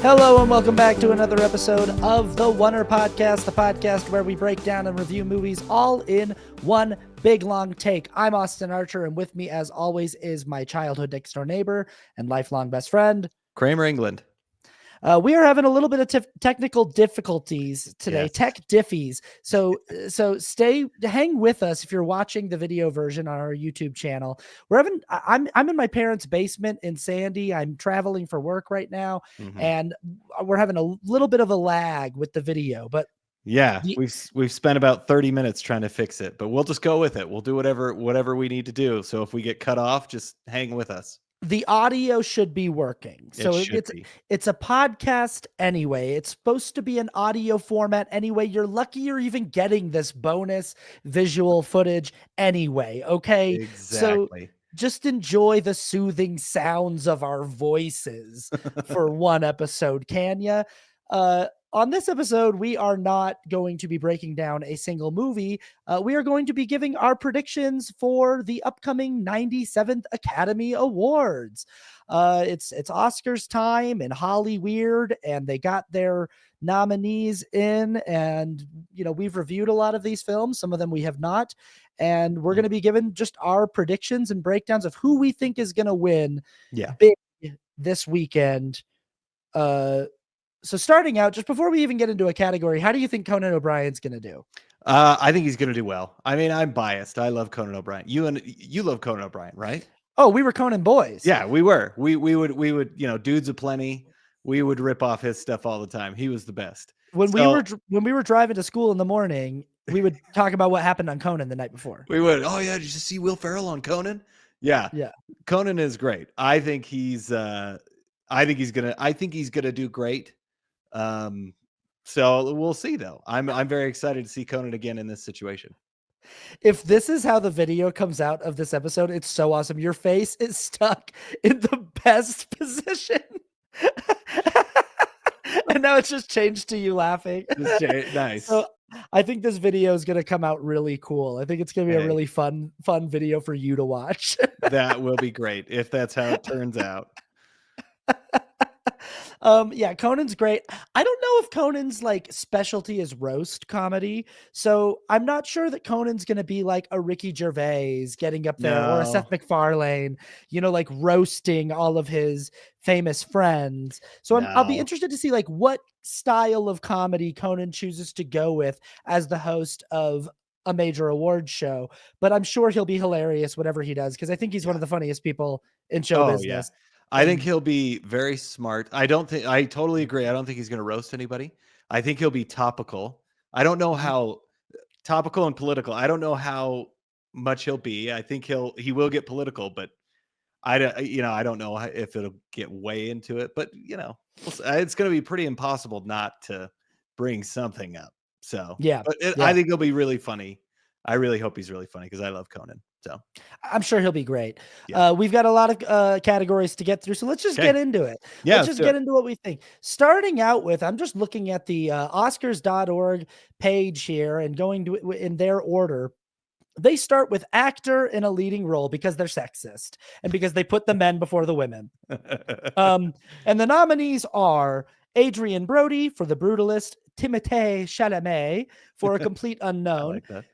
Hello and welcome back to another episode of the Oner podcast, the podcast where we break down and review movies all in one big long take. I'm Austin Archer, and with me as always is my childhood next door neighbor and lifelong best friend, Kramer, England. We are having a little bit of technical difficulties today, Yes. tech diffies. So hang with us if you're watching the video version on our YouTube channel. I'm in my parents' basement in Sandy. I'm traveling for work right now, and we're having a little bit of a lag with the video. But yeah, we've spent about 30 minutes trying to fix it, but we'll just go with it. We'll do whatever we need to do. So if we get cut off, just hang with us. The audio should be working. So it's a podcast anyway. It's supposed to be an audio format anyway. You're lucky you're even getting this bonus visual footage anyway. Okay. Exactly. So just enjoy the soothing sounds of our voices for one episode, can ya? On this episode, we are not going to be breaking down a single movie. We are going to be giving our predictions for the upcoming 97th Academy Awards. It's Oscars time in Hollyweird, and they got their nominees in, and we've reviewed a lot of these films. Some of them we have not, and we're going to be giving just our predictions and breakdowns of who we think is going to win big this weekend. So starting out, just before we even get into a category, how do you think Conan O'Brien's going to do? I think he's going to do well. I mean, I'm biased. I love Conan O'Brien. You love Conan O'Brien, right? Oh, we were Conan boys. Yeah, we were. We would, Dudes Aplenty. We would rip off his stuff all the time. He was the best. When we were driving to school in the morning, we would talk about what happened on Conan the night before. We would. Oh yeah, did you see Will Ferrell on Conan? Yeah. Conan is great. I think he's gonna do great. So we'll see though. I'm very excited to see Conan again in this situation. If this is how the video comes out of this episode, it's so awesome. Your face is stuck in the best position. And now it's just changed to you laughing. Nice. So I think this video is going to come out really cool. I think it's going to be a really fun video for you to watch. That will be great if that's how it turns out. Conan's great. I don't know if Conan's like specialty is roast comedy, so I'm not sure that Conan's gonna be like a Ricky Gervais getting up there or a Seth MacFarlane, like roasting all of his famous friends. So I'll be interested to see like what style of comedy Conan chooses to go with as the host of a major award show. But I'm sure he'll be hilarious whatever he does, because I think he's one of the funniest people in show business. Yeah. I think he'll be very smart. I totally agree. I don't think he's going to roast anybody. I think he'll be topical. I don't know how topical and political. I don't know how much he'll be. I think he will get political, but I don't know if it'll get way into it, but it's going to be pretty impossible not to bring something up. So I think he'll be really funny. I really hope he's really funny because I love Conan. So I'm sure he'll be great. Yeah. We've got a lot of categories to get through, so let's just get into it. Yeah, let's just get into what we think. Starting out with, I'm just looking at the Oscars.org page here and going to in their order. They start with actor in a leading role because they're sexist and because they put the men before the women. And the nominees are Adrian Brody for The Brutalist, Timothée Chalamet for A Complete Unknown, I like that.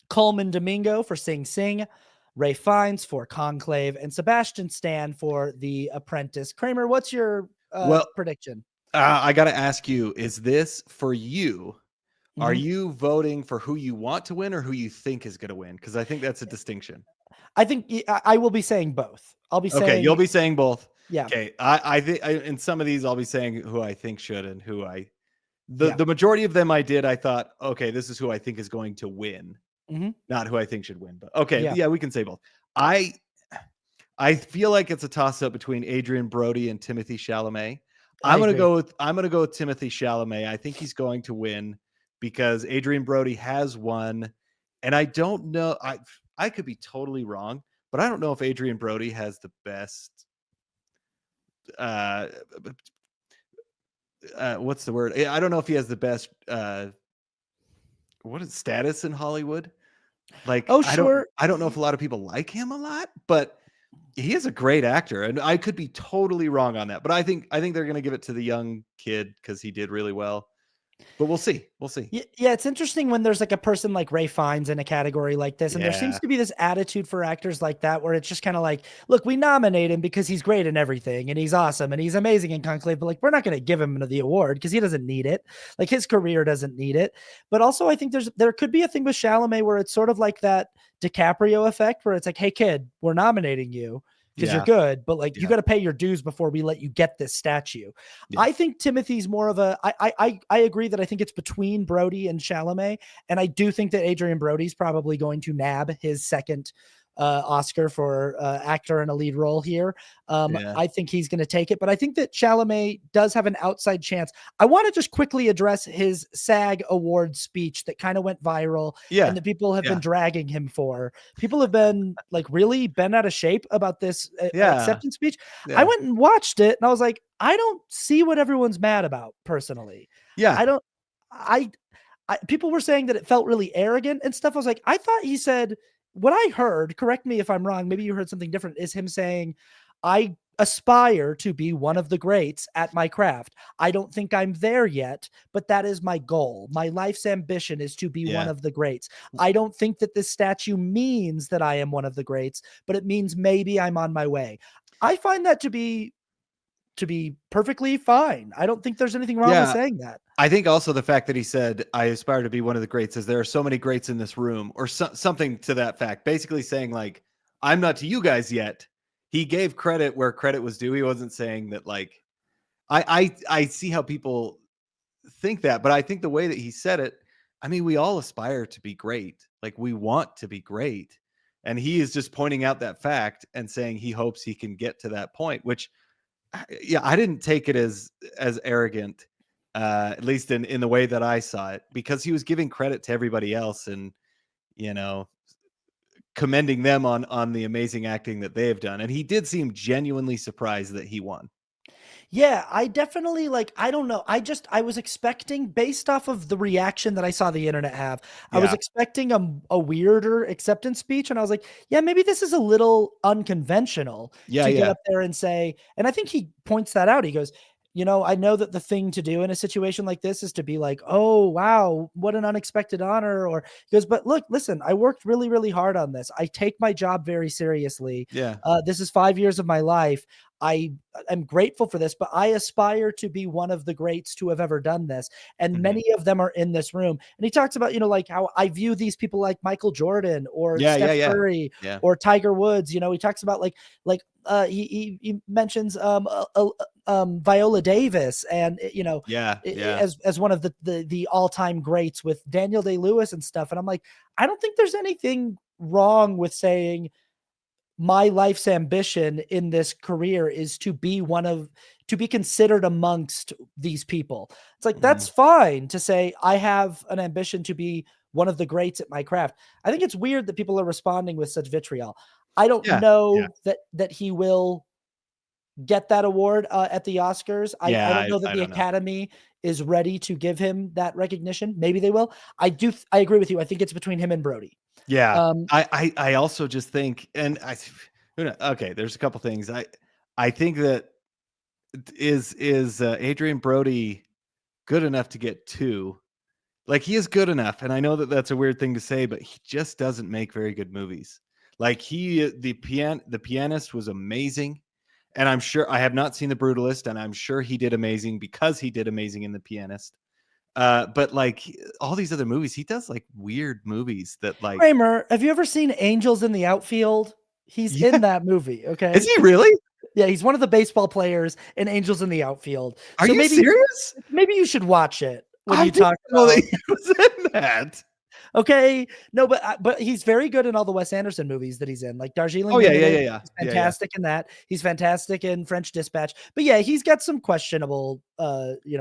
Coleman Domingo for Sing Sing, Ray Fiennes for Conclave, and Sebastian Stan for The Apprentice. Kramer, what's your prediction? I got to ask you, is this for you? Mm-hmm. Are you voting for who you want to win or who you think is going to win? Because I think that's a distinction. I think I will be saying both. I'll be saying... Okay, you'll be saying both. Yeah. Okay, I think in some of these I'll be saying who I think should and who the majority of them I thought, okay, this is who I think is going to win. Mm-hmm. Not who I think should win, but okay, yeah, we can say both. I feel like it's a toss up between Adrian Brody and Timothée Chalamet. I'm gonna go with Timothée Chalamet. I think he's going to win because Adrian Brody has won, and I don't know. I could be totally wrong, but I don't know if Adrian Brody has the best. What's the word? I don't know if he has the best. What is status in Hollywood? Like, oh, sure. I don't know if a lot of people like him a lot, but He is a great actor, and I could be totally wrong on that, but I think they're gonna give it to the young kid because he did really well. But we'll see. We'll see. Yeah, it's interesting when there's like a person like Ray Fiennes in a category like this, and there seems Yeah. to be this attitude for actors like that where it's just kind of like, look, we nominate him because he's great in everything and he's awesome and he's amazing in Conclave, but like we're not going to give him the award because he doesn't need it. Like his career doesn't need it. But also, I think there could be a thing with Chalamet where it's sort of like that DiCaprio effect where it's like, hey kid, we're nominating you because you're Yeah. good, but like you Yeah. got to pay your dues before we let you get this statue. Yeah. I think Timothy's more of a. I agree that I think it's between Brody and Chalamet, and I do think that Adrian Brody's probably going to nab his second Oscar for actor in a lead role here. Yeah. I think he's going to take it, but I think that Chalamet does have an outside chance. I want to just quickly address his SAG award speech that kind of went viral Yeah. and that people have Yeah. been dragging him for. People have been like really bent out of shape about this Yeah. acceptance speech. Yeah. I went and watched it and I was like, I don't see what everyone's mad about personally. Yeah. I don't, I, people were saying that it felt really arrogant and stuff. I was like, I thought he said, what I heard, correct me if I'm wrong, maybe you heard something different, is him saying, I aspire to be one of the greats at my craft. I don't think I'm there yet, but that is my goal. My life's ambition is to be one Yeah. of the greats. I don't think that this statue means that I am one of the greats, but it means maybe I'm on my way. I find that to be perfectly fine. I don't think there's anything wrong with Yeah. saying that. I think also the fact that he said, I aspire to be one of the greats, is there are so many greats in this room, or something to that fact, basically saying like, I'm not to you guys yet. He gave credit where credit was due. He wasn't saying that like, I see how people think that, but I think the way that he said it, I mean, we all aspire to be great. Like we want to be great. And he is just pointing out that fact and saying he hopes he can get to that point, which yeah, I didn't take it as arrogant, at least in the way that I saw it, because he was giving credit to everybody else and, you know, commending them on the amazing acting that they have done. And he did seem genuinely surprised that he won. Yeah, I definitely like, I don't know. I was expecting, based off of the reaction that I saw the internet have, I was Yeah. expecting a weirder acceptance speech. And I was like, yeah, maybe this is a little unconventional Yeah, to get yeah. up there and say, and I think he points that out. He goes, I know that the thing to do in a situation like this is to be like, oh, wow, what an unexpected honor. Or he goes, but look, listen, I worked really, really hard on this. I take my job very seriously. Yeah. This is 5 years of my life. I am grateful for this, but I aspire to be one of the greats to have ever done this. And Mhm. many of them are in this room. And he talks about, like how I view these people like Michael Jordan or Yeah, yeah, Steph yeah. Curry Yeah. or Tiger Woods. He talks about he mentions Viola Davis and Yeah, yeah. as one of the all-time greats with Daniel Day-Lewis and stuff. And I'm like, I don't think there's anything wrong with saying my life's ambition in this career is to be considered amongst these people. It's like, that's Mhm. fine to say, I have an ambition to be one of the greats at my craft. I think it's weird that people are responding with such vitriol. I don't Yeah, yeah. know that he will get that award at the Oscars. I Yeah, don't know that I the don't know. Academy is ready to give him that recognition. Maybe they will. I agree with you. I think it's between him and Brody. Yeah. Um, I also just think, and okay, there's a couple things. I think that is Adrian Brody good enough to get 2? Like, he is good enough, and I know that that's a weird thing to say, but he just doesn't make very good movies. Like, the Pianist was amazing, and I'm sure I have not seen The Brutalist, and I'm sure he did amazing because he did amazing in The Pianist. But, like, all these other movies, he does, like, weird movies that, like Kramer, have you ever seen Angels in the Outfield? He's Yeah. in that movie, Is okay? he really? Yeah, he's one of the baseball players in Angels in the Outfield. Are So you serious? maybe you should watch it when I you didn't talk know that about. he was in that. Okay, no, but he's very good in all the Wes Anderson movies that he's in, like Oh, Darjeeling yeah, yeah, Limited. yeah, yeah. He's Yeah, yeah. fantastic in that. He's fantastic in French Dispatch. But yeah, he's got some questionable,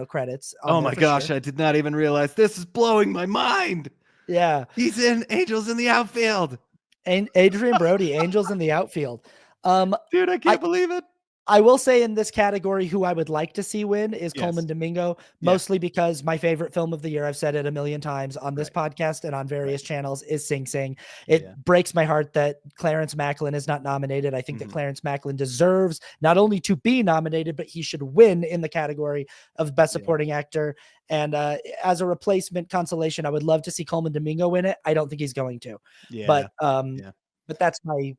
credits on Oh there my for sure. gosh, I did not even realize. This is blowing my mind. Yeah, He's in Angels in the Outfield. and Adrian Brody, Angels in the Outfield. Dude, I I can't believe it. I will say in this category, who I would like to see win is Coleman Yes. Domingo, Yeah. mostly because my favorite film of the year, I've said it a million times on this podcast and on various channels, is Sing Sing. It breaks my heart that Clarence Macklin is not nominated. I think that Clarence Macklin deserves not only to be nominated, but he should win in the category of Best Supporting Actor. And as a replacement consolation, I would love to see Coleman Domingo win it. I don't think he's going to. Yeah. But that's my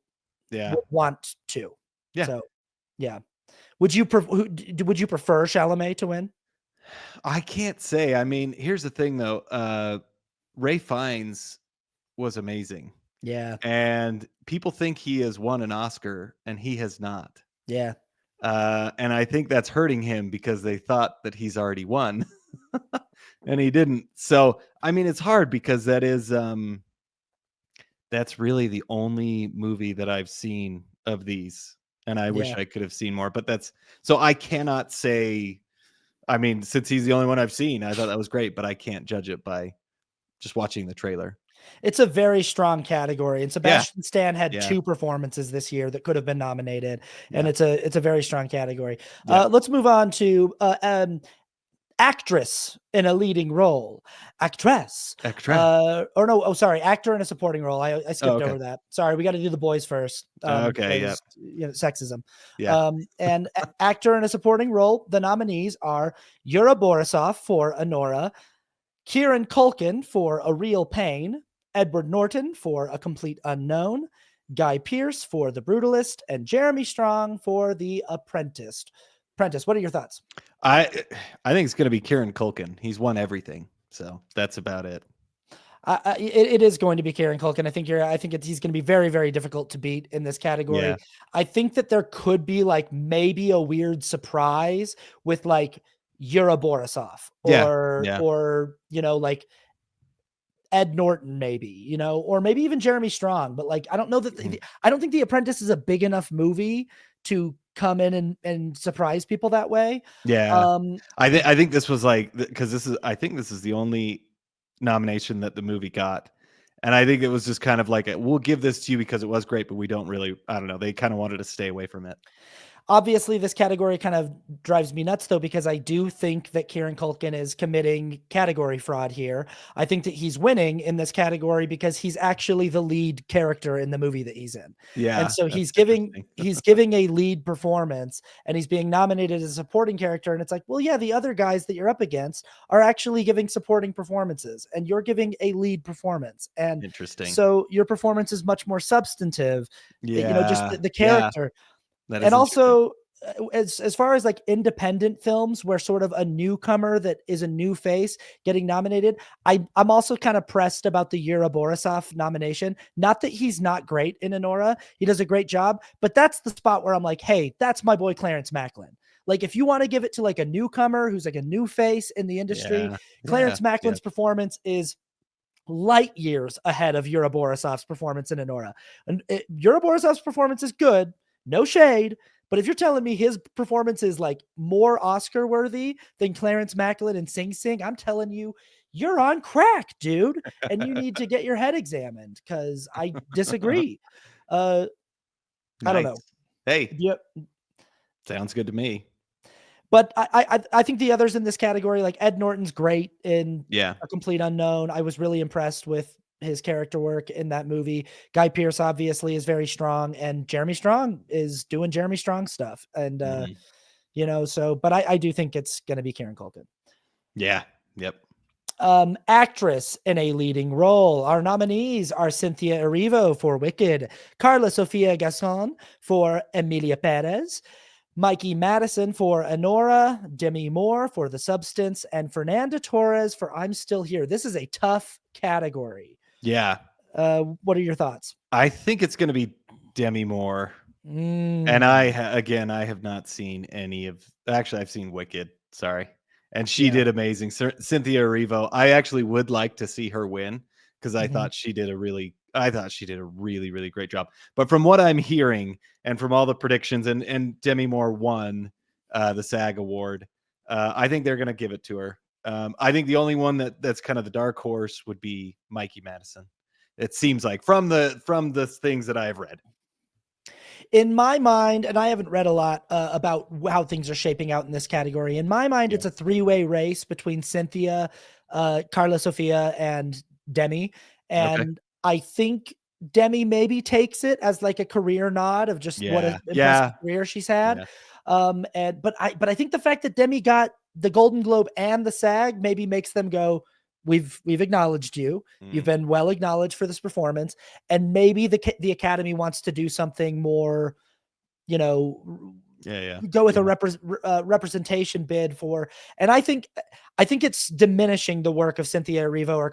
want to. Yeah. So yeah. Would you prefer Chalamet to win? I can't say. I mean, here's the thing though. Ray Fiennes was amazing. Yeah. And people think he has won an Oscar and he has not. Yeah. And I think that's hurting him because they thought that he's already won and he didn't. So, I mean, it's hard because that is that's really the only movie that I've seen of these. And I wish I could have seen more, but that's so I cannot say. I mean, since he's the only one I've seen, I thought that was great, but I can't judge it by just watching the trailer. It's a very strong category, and Sebastian Stan had 2 performances this year that could have been nominated, and it's a very strong category. Let's move on to actress in a leading role. Actress. Actor in a supporting role. I skipped over that. Sorry, we got to do the boys first. Sexism. And actor in a supporting role, the nominees are Yura Borisov for Oner, Kieran Culkin for A Real Pain, Edward Norton for A Complete Unknown, Guy Pearce for The Brutalist, and Jeremy Strong for The Apprentice. What are your thoughts? I think it's going to be Kieran Culkin. He's won everything, so that's about it. It is going to be Kieran Culkin. I think he's going to be very, very difficult to beat in this category. Yeah. I think that there could be like maybe a weird surprise with like Yura Borisov or like Ed Norton, maybe, or maybe even Jeremy Strong. But like, I don't know that I don't think The Apprentice is a big enough movie to come in and surprise people that way. Yeah. I think this was like, because I think this is the only nomination that the movie got. And I think it was just kind of like, we'll give this to you because it was great, but we don't really, I don't know. They kind of wanted to stay away from it. Obviously, this category kind of drives me nuts, though, because I do think that Kieran Culkin is committing category fraud here. I think that he's winning in this category because he's actually the lead character in the movie that he's in. Yeah. And so he's giving a lead performance and he's being nominated as a supporting character. And it's like, well, yeah, the other guys that you're up against are actually giving supporting performances and you're giving a lead performance. And interesting. So your performance is much more substantive. Yeah. Just the character. Yeah. And also, as far as like independent films where sort of a newcomer that is a new face getting nominated, I'm also kind of pressed about the Yura Borisov nomination. Not that he's not great in Oner. He does a great job, but that's the spot where I'm like, hey, that's my boy Clarence Macklin. Like, if you want to give it to like a newcomer who's like a new face in the industry, Clarence Macklin's performance is light years ahead of Yura Borisov's performance in Oner. And Yura Borisov's performance is good. No shade, but if you're telling me his performance is like more Oscar worthy than Clarence Macklin and Sing Sing, I'm telling you, you're on crack, dude, and you need to get your head examined because I disagree. I don't know. Hey, sounds good to me. But I think the others in this category, like Ed Norton's great in A Complete Unknown. I was really impressed with his character work in that movie. Guy Pearce obviously is very strong, and Jeremy Strong is doing Jeremy Strong stuff. And but I do think it's going to be Kieran Culkin. Yeah. Yep. Actress in a leading role. Our nominees are Cynthia Erivo for Wicked, Carla Sofia Gascon for Emilia Perez, Mikey Madison for Oner, Demi Moore for The Substance, and Fernanda Torres for I'm Still Here. This is a tough category. Yeah. What are your thoughts? I think it's going to be Demi Moore. And I have not seen any of. Actually, I've seen Wicked. Sorry, and she did amazing. Cynthia Erivo. I actually would like to see her win because I thought she did a really great job. But from what I'm hearing and from all the predictions, and Demi Moore won the SAG award, I think they're going to give it to her. I think the only one that's kind of the dark horse would be Mikey Madison. It seems like from the things that I have read. In my mind, and I haven't read a lot about how things are shaping out in this category. In my mind, it's a 3-way race between Cynthia, Carla Sofia, and Demi. Okay. And I think Demi maybe takes it as like a career nod of just what an Yeah. impressive Yeah. career she's had. Yeah. But I think the fact that Demi got the Golden Globe and the SAG maybe makes them go, we've acknowledged you. You've been well acknowledged for this performance, and maybe the Academy wants to do something more, you know, go with a representation bid for. And I think it's diminishing the work of Cynthia Erivo or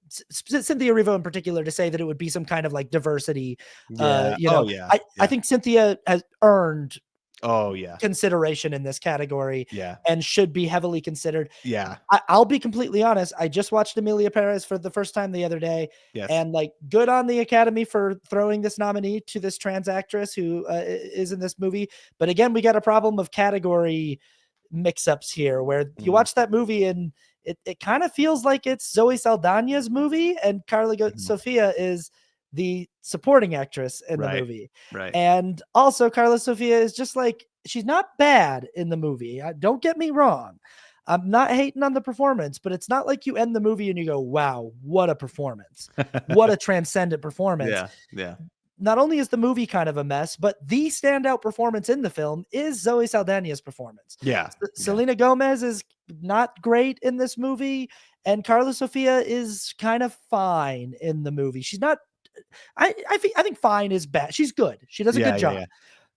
Cynthia Erivo in particular to say that it would be some kind of like diversity. Yeah. Oh yeah. I think Cynthia has earned Oh yeah. consideration in this category Yeah. and should be heavily considered. Yeah. I'll be completely honest. I just watched Emilia Perez for the first time the other day, Yes. and like, good on the Academy for throwing this nominee to this trans actress who is in this movie. But again, we got a problem of category mix-ups here, where you watch that movie and it kind of feels like it's Zoe Saldana's movie, and Carla Sofia is the supporting actress in the movie. Right. And also Carla Sofia is just like, she's not bad in the movie. Don't get me wrong. I'm not hating on the performance, but it's not like you end the movie and you go, wow, what a performance. What a transcendent performance. Yeah. Yeah. Not only is the movie kind of a mess, but the standout performance in the film is Zoe Saldana's performance. Yeah. Selena Gomez is not great in this movie, and Carla Sofia is kind of fine in the movie. She's not, I think fine is bad. She's good. She does a good job.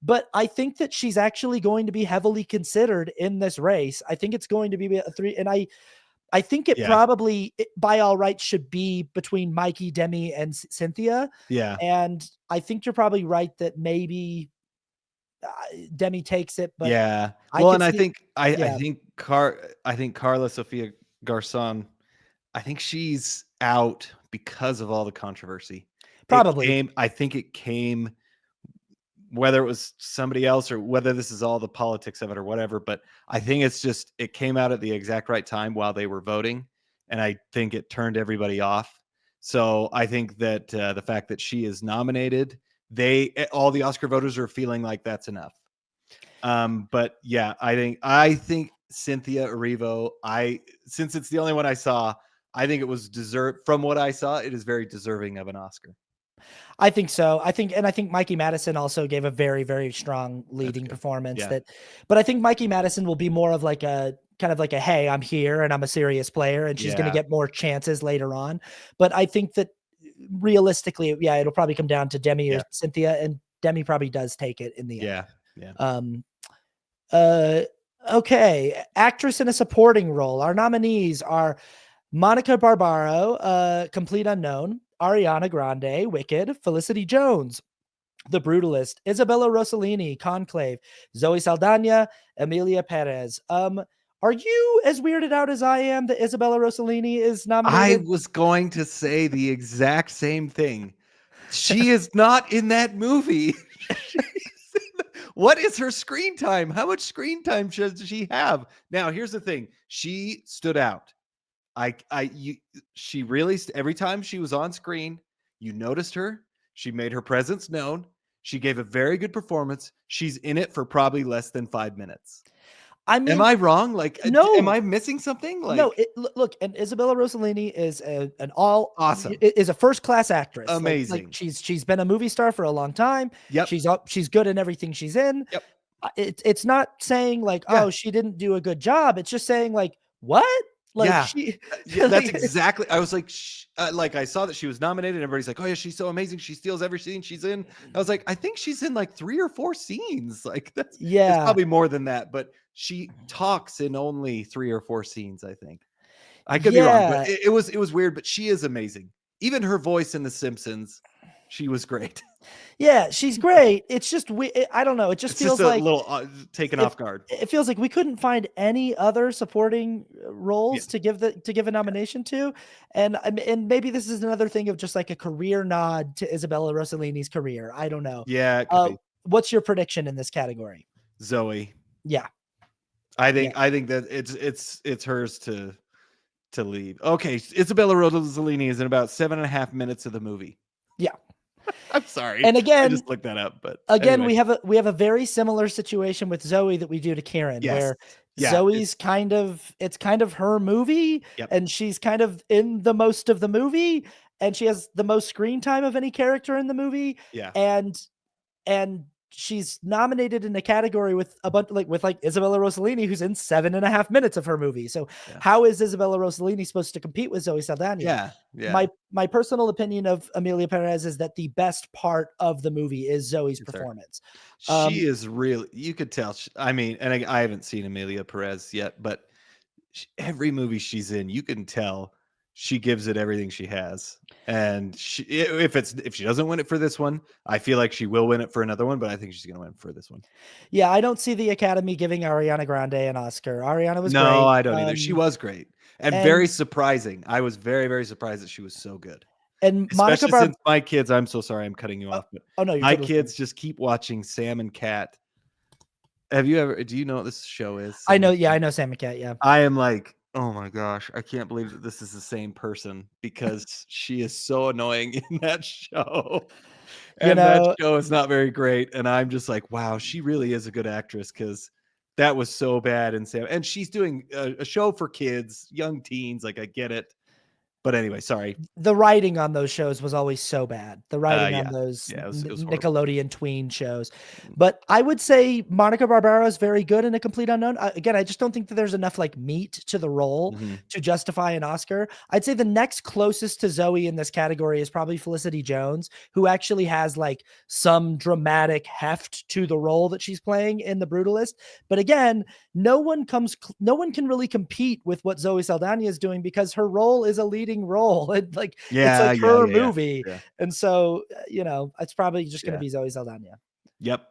But I think that she's actually going to be heavily considered in this race. I think it's going to be a 3, and I think it probably, by all rights, should be between Mikey, Demi, and Cynthia. Yeah. And I think you're probably right that maybe Demi takes it. But yeah. Well, and I think Carla Sofia Garcon, I think she's out because of all the controversy. Probably. I think it came, whether it was somebody else or whether this is all the politics of it or whatever, but I think it's just, it came out at the exact right time while they were voting. And I think it turned everybody off. So I think that the fact that she is nominated, all the Oscar voters are feeling like that's enough. But yeah, I think Cynthia Erivo, since it's the only one I saw, I think it was from what I saw, it is very deserving of an Oscar. I think so. I think Mikey Madison also gave a very, very strong leading performance. But I think Mikey Madison will be more of like a kind of like a, hey, I'm here and I'm a serious player, and she's going to get more chances later on. But I think that realistically, it'll probably come down to Demi or Cynthia, and Demi probably does take it in the end. Yeah. Okay. Actress in a supporting role. Our nominees are Monica Barbaro, Complete Unknown; Ariana Grande, Wicked; Felicity Jones, The Brutalist; Isabella Rossellini, Conclave; Zoe Saldana, Emilia Perez. Are you as weirded out as I am that Isabella Rossellini is nominated? I was going to say the exact same thing. She is not in that movie. What is her screen time? How much screen time should she have? Now, here's the thing. She stood out. She really, every time she was on screen, you noticed her. She made her presence known. She gave a very good performance. She's in it for probably less than 5 minutes. I mean, am I wrong? Like, no. Am I missing something? Like, no. Look, and Isabella Rossellini is awesome. Is a first-class actress. Amazing. Like she's been a movie star for a long time. Yep. She's good in everything she's in. Yep. It's not saying like, oh, she didn't do a good job. It's just saying like, what? Like that's exactly. I was like, I saw that she was nominated, and everybody's like, oh yeah, she's so amazing. She steals every scene she's in. I was like, I think she's in like 3 or 4 scenes. Like it's probably more than that, but she talks in only 3 or 4 scenes. I think I could be wrong, but it was weird. But she is amazing. Even her voice in The Simpsons, she was great. Yeah, she's great. It's just I don't know. It just feels like a little taken off guard. It feels like we couldn't find any other supporting roles to give a nomination to, and maybe this is another thing of just like a career nod to Isabella Rossellini's career. I don't know. Yeah. It could be. What's your prediction in this category? Zoe. Yeah. I think that it's hers to leave. Okay, Isabella Rossellini is in about 7.5 minutes of the movie. Yeah. I'm sorry. And I again, just looked that up, but again, anyway. we have a very similar situation with Zoe that we do to Karen, Yes. where Yeah. Zoe's it's kind of her movie, Yep. and she's kind of in the most of the movie, and she has the most screen time of any character in the movie, Yeah. and and she's nominated in a category with a bunch with Isabella Rossellini, who's in 7.5 minutes of her movie. So Yeah. how is Isabella Rossellini supposed to compete with Zoe Saldana? Yeah. Yeah. My personal opinion of Amelia Perez is that the best part of the movie is Zoe's It's her. performance. She is really, you could tell. I mean, and I haven't seen Amelia Perez yet, but every movie she's in, you can tell she gives it everything she has. And if she doesn't win it for this one, I feel like she will win it for another one, but I think she's going to win for this one. Yeah, I don't see the Academy giving Ariana Grande an Oscar. Ariana was No, great. I don't either. She was great and very surprising. I was very, very surprised that she was so good. And Monica Especially Barb since my kids, I'm so sorry I'm cutting you off, but oh no, you're my totally fine. kids just keep watching Sam and Cat. Do you know what this show is? I know, yeah, I know Sam and Cat, yeah. I am like, oh my gosh, I can't believe that this is the same person because she is so annoying in that show. You And that know, show is not very great. And I'm just like, wow, she really is a good actress because that was so bad in Sam. And she's doing a show for kids, young teens. Like, I get it. But anyway, sorry. the writing on those shows was always so bad. The writing on Yeah. those Yeah, it was horrible. Nickelodeon tween shows. But I would say Monica Barbera is very good in A Complete Unknown. Again, I just don't think that there's enough like meat to the role to justify an Oscar. I'd say the next closest to Zoe in this category is probably Felicity Jones, who actually has like some dramatic heft to the role that she's playing in The Brutalist. But again, no one can really compete with what Zoe Saldana is doing because her role is a leading role. It's like her movie. Yeah. And so, it's probably just going to be Zoe Saldana. Yep.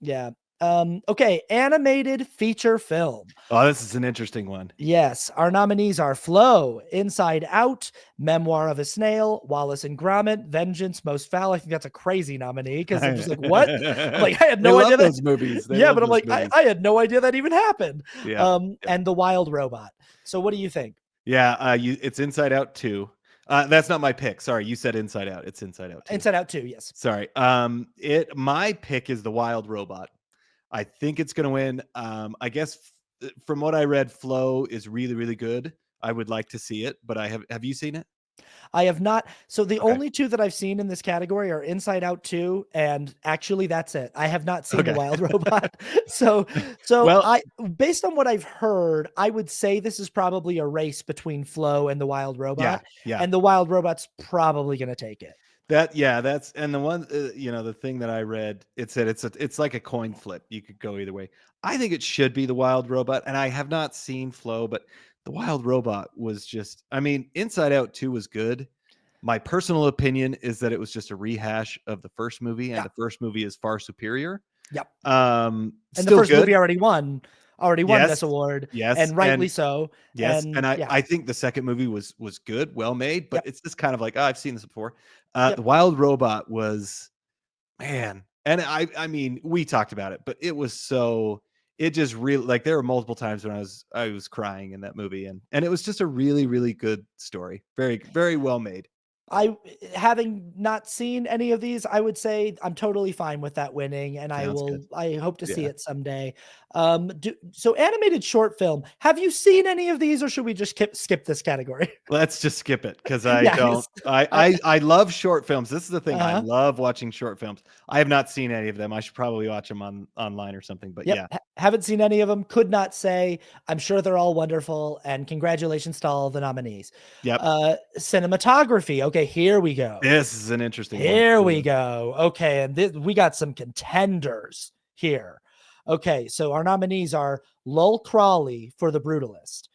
Yeah. Okay. Animated feature film. Oh, this is an interesting one. Yes. Our nominees are Flow, Inside Out, Memoir of a Snail, Wallace and Gromit, Vengeance, Most Foul. I think that's a crazy nominee because I'm just like, what? I'm like, I had no idea those movies. Yeah, but I'm like, I had no idea that even happened. Yeah. And The Wild Robot. So what do you think? Yeah, it's Inside Out 2. That's not my pick. Sorry, you said Inside Out. It's Inside Out 2. Inside Out 2, yes. Sorry. My pick is The Wild Robot. I think it's going to win. I guess from what I read, Flow is really, really good. I would like to see it, but have you seen it? I have not. So the only two that I've seen in this category are Inside Out 2, and actually that's it. I have not seen The Wild Robot. So well, based on what I've heard, I would say this is probably a race between Flow and The Wild Robot. Yeah. And The Wild Robot's probably going to take it. That's and the one the thing that I read, it said it's like a coin flip. You could go either way. I think it should be The Wild Robot, and I have not seen Flow, but The Wild Robot was just, I mean, Inside Out 2 was good. My personal opinion is that it was just a rehash of the first movie, and the first movie is far superior. Yep. And the first movie already won this award. Yes. And rightly so. Yes. And I think the second movie was good, well made, but it's just kind of like, I've seen this before. The Wild Robot was, man. And I mean, we talked about it, but it was it just really, like, there were multiple times when I was crying in that movie, and it was just a really, really good story. Very, very well made. Having not seen any of these, I would say I'm totally fine with that winning, and I hope to see it someday. So animated short film. Have you seen any of these, or should we just skip this category? Let's just skip it because I don't. I love short films. This is the thing. I love watching short films. I have not seen any of them. I should probably watch them online or something. But haven't seen any of them. Could not say. I'm sure they're all wonderful, and congratulations to all the nominees. Yep. Cinematography. Okay, here we go. This is an interesting one. Here we go. Okay, and we got some contenders here. Okay, so our nominees are Lowell Crawley for The Brutalist,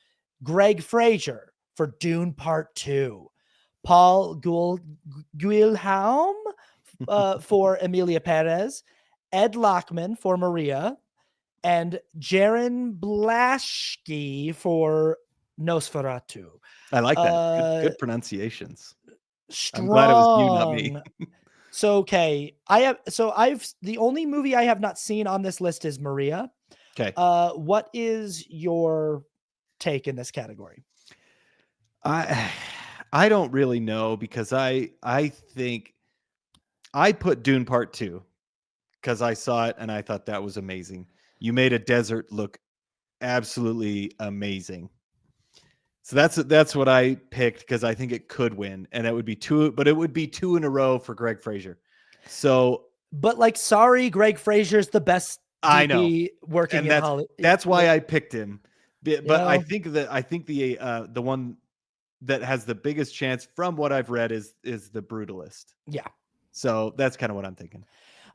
Greg Fraser for Dune Part 2, Paul Guilherme for Amelia Perez, Ed Lachman for Maria, and Jaron Blaschke for Nosferatu. I like that. Good pronunciations. Strong. I'm glad it was you, not me. So, okay. The only movie I have not seen on this list is Maria. Okay. What is your take in this category? I don't really know, because I think I put Dune Part 2 because I saw it and I thought that was amazing. You made a desert look absolutely amazing. So that's what I picked because I think it could win, and it would be two, but it would be two in a row for Greg Fraser. So, but like, sorry, Greg Fraser's the best I know, DP working and in Hollywood. that's why I picked him. But I know? think the one that has the biggest chance from what I've read is the Brutalist. Yeah. So that's kind of what I'm thinking.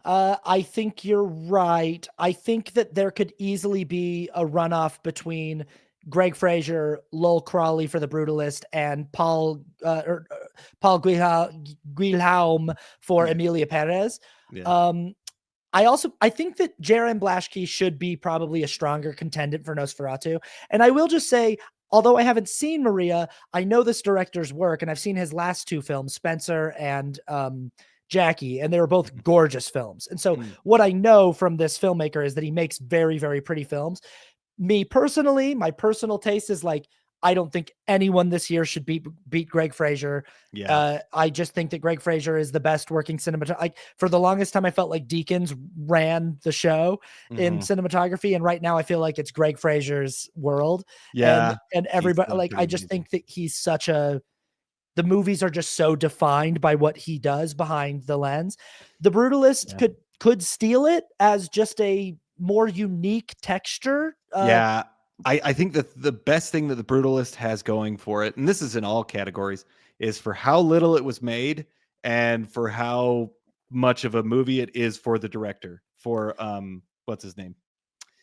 I think you're right. I think that there could easily be a runoff between Greg Fraser, Lowell Crawley for The Brutalist, and Paul Guilherme for Yeah. Emilia Perez. Yeah. I think that Jaron Blaschke should be probably a stronger contendant for Nosferatu. And I will just say, although I haven't seen Maria, I know this director's work, and I've seen his last two films, Spencer and Jackie, and they were both gorgeous films. And so what I know from this filmmaker is that he makes very, very pretty films. Me personally, my personal taste is like, I don't think anyone this year should beat Greg Fraser. Yeah. I just think that Greg Fraser is the best working cinematographer. Like, for the longest time, I felt like Deakins ran the show in cinematography, and right now I feel like it's Greg Fraser's world. Yeah, and everybody, like, I just think that he's such a. The movies are just so defined by what he does behind the lens. The Brutalist could steal it as just a more unique texture. Yeah. I think that the best thing that the Brutalist has going for it, and this is in all categories, is for how little it was made and for how much of a movie it is for the director, for what's his name?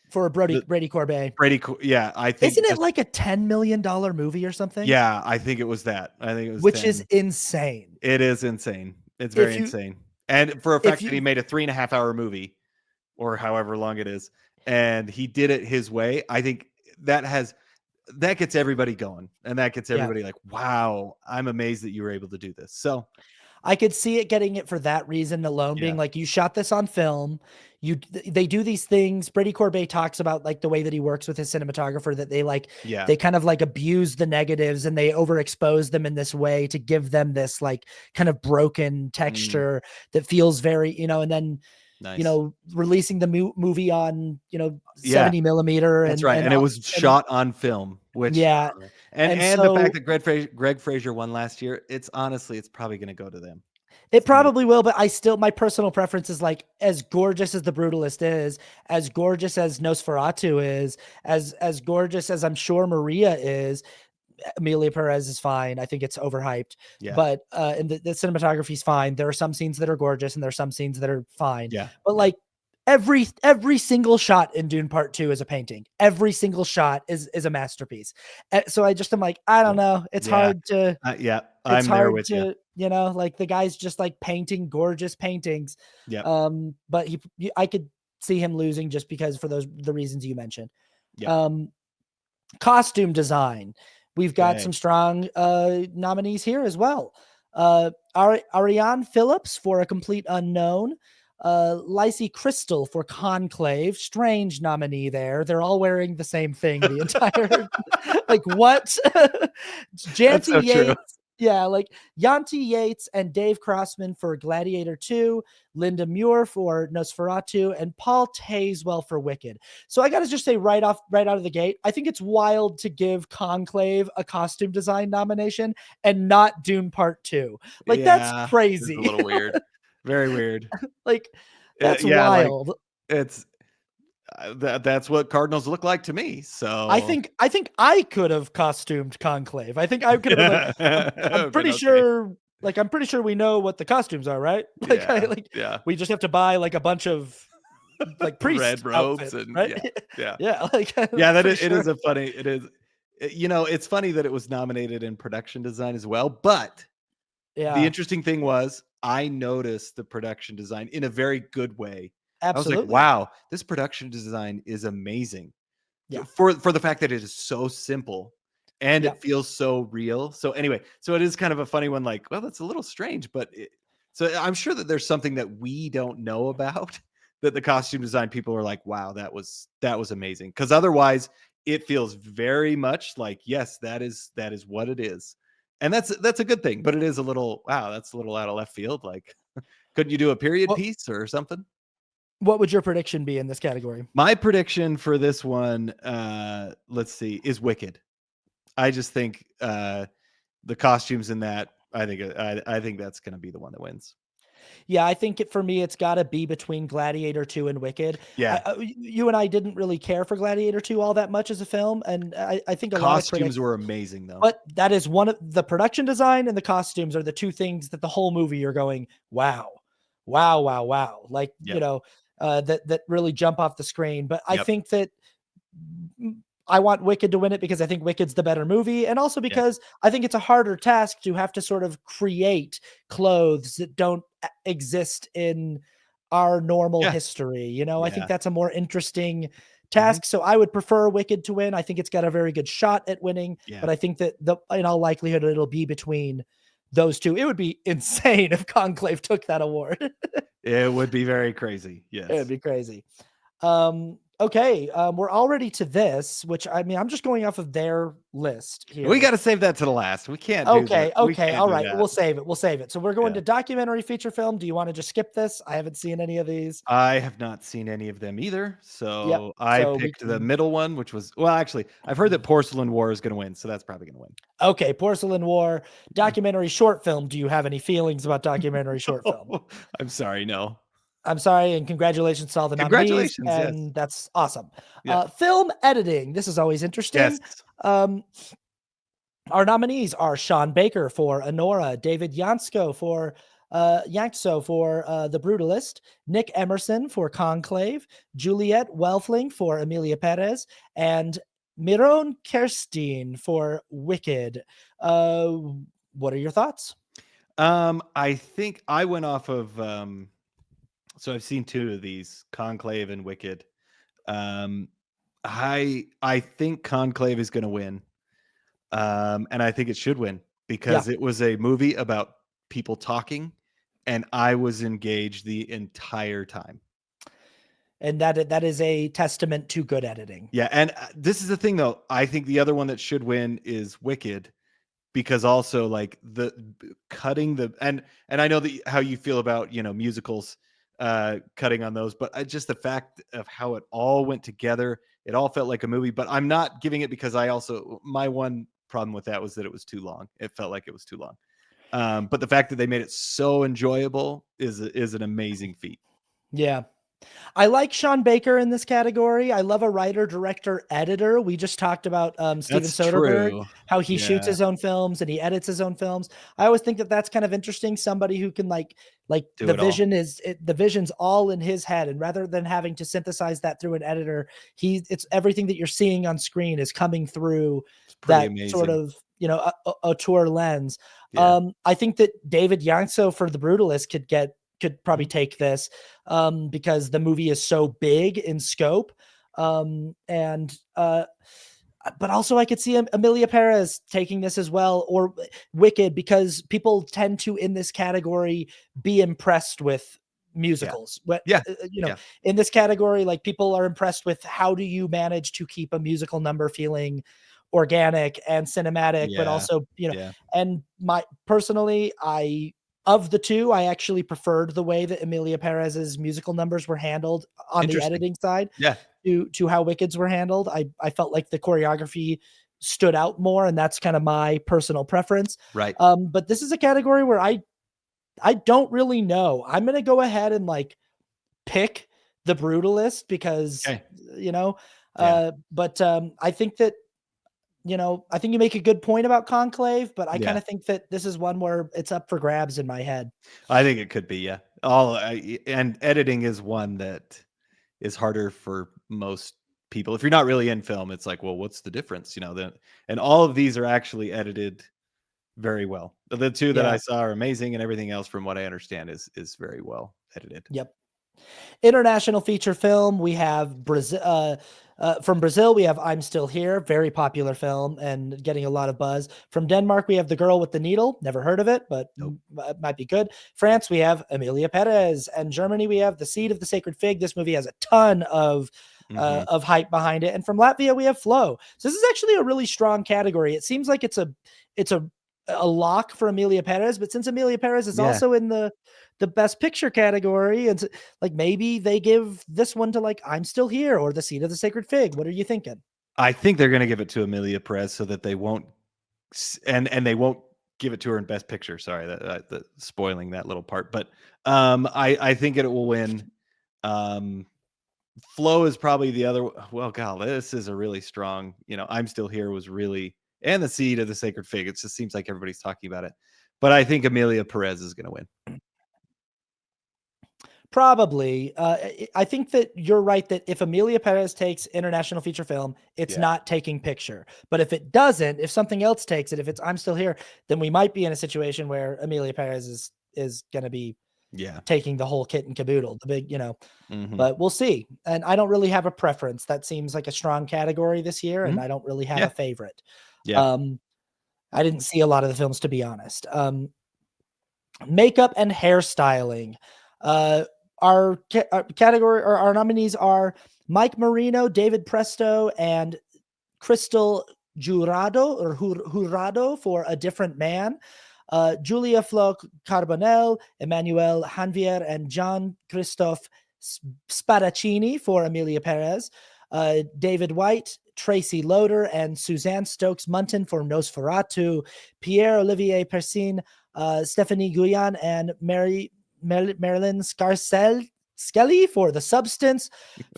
For Brady Corbet. Yeah, I think. Isn't it like a $10 million movie or something? Yeah, I think it was that. I think it was Which 10. is insane. It is insane. It's very insane. And for a fact that he made a 3.5-hour movie, or however long it is, and he did it his way, I think that gets everybody going, and that gets everybody like, wow, I'm amazed that you were able to do this. So I could see it getting it for that reason alone, being like, you shot this on film. They do these things. Brady Corbet talks about like the way that he works with his cinematographer, that they kind of like abuse the negatives and they overexpose them in this way to give them this like kind of broken texture that feels very, and then nice. Releasing the movie on 70 millimeter. That's right. And it was shot on film, which and so, the fact that Greg Fraser won last year, it's probably going to go to them. It probably will, but my personal preference is like, as gorgeous as The Brutalist is, as gorgeous as Nosferatu is, as gorgeous as I'm sure Maria is, Emilia Perez is fine. I think it's overhyped, but and the cinematography is fine. There are some scenes that are gorgeous and there are some scenes that are fine. But like every single shot in Dune Part 2 is a painting. Every single shot is a masterpiece. So I just am like, I don't know. It's hard to. I'm there with you. Like the guy's just like painting gorgeous paintings. Yeah. But I could see him losing just because for the reasons you mentioned. Costume design. We've got some strong nominees here as well. Ariane Phillips for A Complete Unknown. Lacey Crystal for Conclave. Strange nominee there. They're all wearing the same thing the entire like what? Janty Yates. True. Yeah, like Yanti Yates and Dave Crossman for Gladiator 2, Linda Muir for Nosferatu, and Paul Tazewell for Wicked. So I got to just say right out of the gate, I think it's wild to give Conclave a costume design nomination and not Dune Part 2. Like, that's crazy. It's a little weird. Very weird. Like, that's wild. Like, it's that's what Cardinals look like to me. So I think I could have costumed Conclave. I think I could have I'm pretty sure. Like, I'm pretty sure we know what the costumes are, right? Like, we just have to buy like a bunch of like priest red robes outfits, and right? Like, it is a funny. It is, it's funny that it was nominated in production design as well. But the interesting thing was, I noticed the production design in a very good way. Absolutely. I was like, wow, this production design is amazing. Yeah. For the fact that it is so simple and it feels so real. So anyway, so it is kind of a funny one. Like, well, that's a little strange, but so I'm sure that there's something that we don't know about that the costume design people are like, wow, that was amazing. Because otherwise, it feels very much like, yes, that is what it is, and that's a good thing. But it is a little, wow, that's a little out of left field. Like, Couldn't you do a period What piece or something? what would your prediction be in this category? My prediction for this one, let's see, is Wicked. I just think the costumes in that, I think that's going to be the one that wins. Yeah, I think for me, it's got to be between Gladiator 2 and Wicked. Yeah, You and I didn't really care for Gladiator 2 all that much as a film, and I think a lot of costumes critics. were amazing though. But that is one of the production design and the costumes are the two things that the whole movie you're going, wow, wow, wow, wow, like Yep. that really jump off the screen. But I Yep. think that I want Wicked to win it because I think Wicked's the better movie, and also Yeah. because I think it's a harder task to have to sort of create clothes that don't exist in our normal Yeah. history. You know, I think Yeah. that's a more interesting Mhm. task. So I would prefer Wicked to win. I think it's got a very good shot at winning, Yeah. but I think that in all likelihood it'll be between those two. It would be insane if Conclave took that award. It would be very crazy. It'd Yes. be crazy. Okay, we're already to this, which I mean, I'm just going off of their list We here. got to save that to the last. We can't do that. Okay, We okay, can't all do right, that. we'll save it. We'll save it. So we're going Yeah. to documentary feature film. Do you want to just skip this? I haven't seen any of these. I have not seen any of them either. Yep. So I So we picked the can. middle one, which was, well, actually, I've heard that Porcelain War is going to win. So that's probably going to Okay, Porcelain War, win. documentary short film. Do you have any feelings about documentary short film? I'm sorry. No. I'm sorry, and congratulations to all the nominees, Congratulations. Yes. and that's awesome. Yeah. Film editing. This is always interesting. Yes. Um, Our nominees are Sean Baker for Honora, David Yankso for The Brutalist, Nick Emerson for Conclave, Juliette Welfling for Amelia Perez, and Miron Kerstein for Wicked. What are your thoughts? I think I went off of so I've seen two of these, Conclave and Wicked. Um I think Conclave is going to win. And I think it should win Yeah, because it was a movie about people talking and I was engaged the entire time. and that is a testament to good editing. Yeah, and this is the thing though. I think the other one that should win is Wicked because also like cutting the and I know that how you feel about, musicals cutting on those, but just the fact of how it all went together, it all felt like a movie, but I'm not giving it because my one problem with that was that it was too long. It felt like it was too long. But the fact that they made it so enjoyable is an amazing feat. Yeah. I like Sean Baker in this category. I love a writer, director, editor. We just talked about Steven That's Soderbergh, true. how he shoots Yeah, his own films and he edits his own films. I always think that that's kind of interesting. Somebody who can like do it all. the vision's all in his head, and rather than having to synthesize that through an editor, it's everything that you're seeing on screen is coming through It's pretty that sort amazing. of auteur lens. Yeah. I think that David Yankso for The Brutalist could probably Mhm. take this because the movie is so big in scope. But also I could see Amelia Perez taking this as well, or Wicked, because people tend to, in this category, be impressed with Yeah. musicals. Yeah. Yeah. In this category, like people are impressed with how do you manage to keep a musical number feeling organic and cinematic, but Yeah. also, Yeah. and personally, of the two, I actually preferred the way that Amelia Perez's musical numbers were handled on the Interesting. editing side Yeah. to how Wicked's were handled. I felt like the choreography stood out more, and that's kind of my personal preference. Right. But this is a category where I don't really know. I'm gonna go ahead and pick The Brutalist because Okay. you know, Yeah. but I think that I think you make a good point about Conclave, but I kind Yeah. of think that this is one where it's up for grabs in my head. I think it could be, yeah. And editing is one that is harder for most people. If you're not really in film, it's like, well, what's the difference? And all of these are actually edited very well. The two that I Yeah. saw are amazing, and everything else, from what I understand, is very well edited. Yep. International feature film, we have Brazil. From Brazil, we have I'm Still Here, very popular film and getting a lot of buzz. From Denmark, we have The Girl with the Needle, never heard of it, but Nope. might be good. France, we have Amelia Perez, and Germany, we have The Seed of the Sacred Fig. This movie has a ton Hmm. of hype behind it. And from Latvia, we have Flow. So this is actually a really strong category. It seems like it's a a lock for Emilia Perez, but since Emilia Perez is Yeah. also in the best picture category, and like maybe they give this one to like I'm Still Here or The Seed of the Sacred Fig. What are you thinking? I think they're going to give it to Emilia Perez so that they won't and they won't give it to her in Best Picture. Sorry, that spoiling that little part, but I think it will win. Flow is probably the other. Well, God, this is a really strong. I'm Still Here was really, and The Seed of the Sacred Fig. It just seems like everybody's talking about it, but I think Emilia Perez is going to win. Probably. I think that you're right that if Emilia Perez takes international feature film, it's not taking picture. But if it doesn't, if something else takes it, if it's I'm Still Here, then we might be in a situation where Emilia Perez is going to be taking the whole kit and caboodle, the big, but we'll see. And I don't really have a preference. That seems like a strong category this year, and I don't really have a favorite. I didn't see a lot of the films, to be honest. Makeup and hairstyling. Our category or our nominees are Mike Marino, David Presto, and Crystal Jurado for A Different Man. Julia Flo Carbonell, Emmanuel Hanvier, and John Christophe Spadaccini for Emilia Perez. David White, Tracy Loader, and Suzanne Stokes Munton for Nosferatu. Pierre Olivier Persin, Stephanie Guyan, and Marilyn Skelly for The Substance.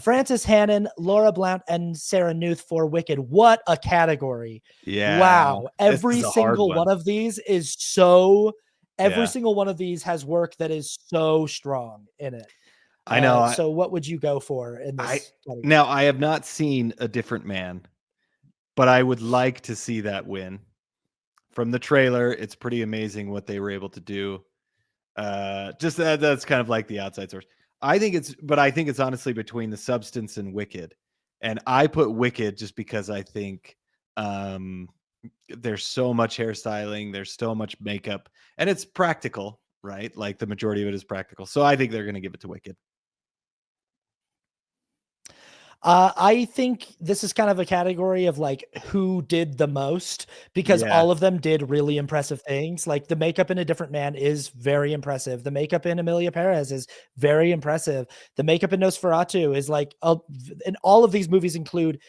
Frances Hannon, Laura Blount, and Sarah Newth for Wicked. What a category. Yeah. Wow. Every single one of these is so, every single one of these has work that is so strong in it. I know. So what would you go for in this? Now, I have not seen A Different Man, but I would like to see that win. From the trailer, it's pretty amazing what they were able to do. Just that's kind of like the outside source. I think it's honestly between The Substance and Wicked. And I put Wicked just because I think there's so much hairstyling, there's so much makeup, and it's practical, right? Like the majority of it is practical. So I think they're going to give it to Wicked. I think this is kind of a category of like who did the most, because all of them did really impressive things. Like the makeup in A Different Man is very impressive. The makeup in Emilia Perez is very impressive. The makeup in Nosferatu is like, and all of these movies include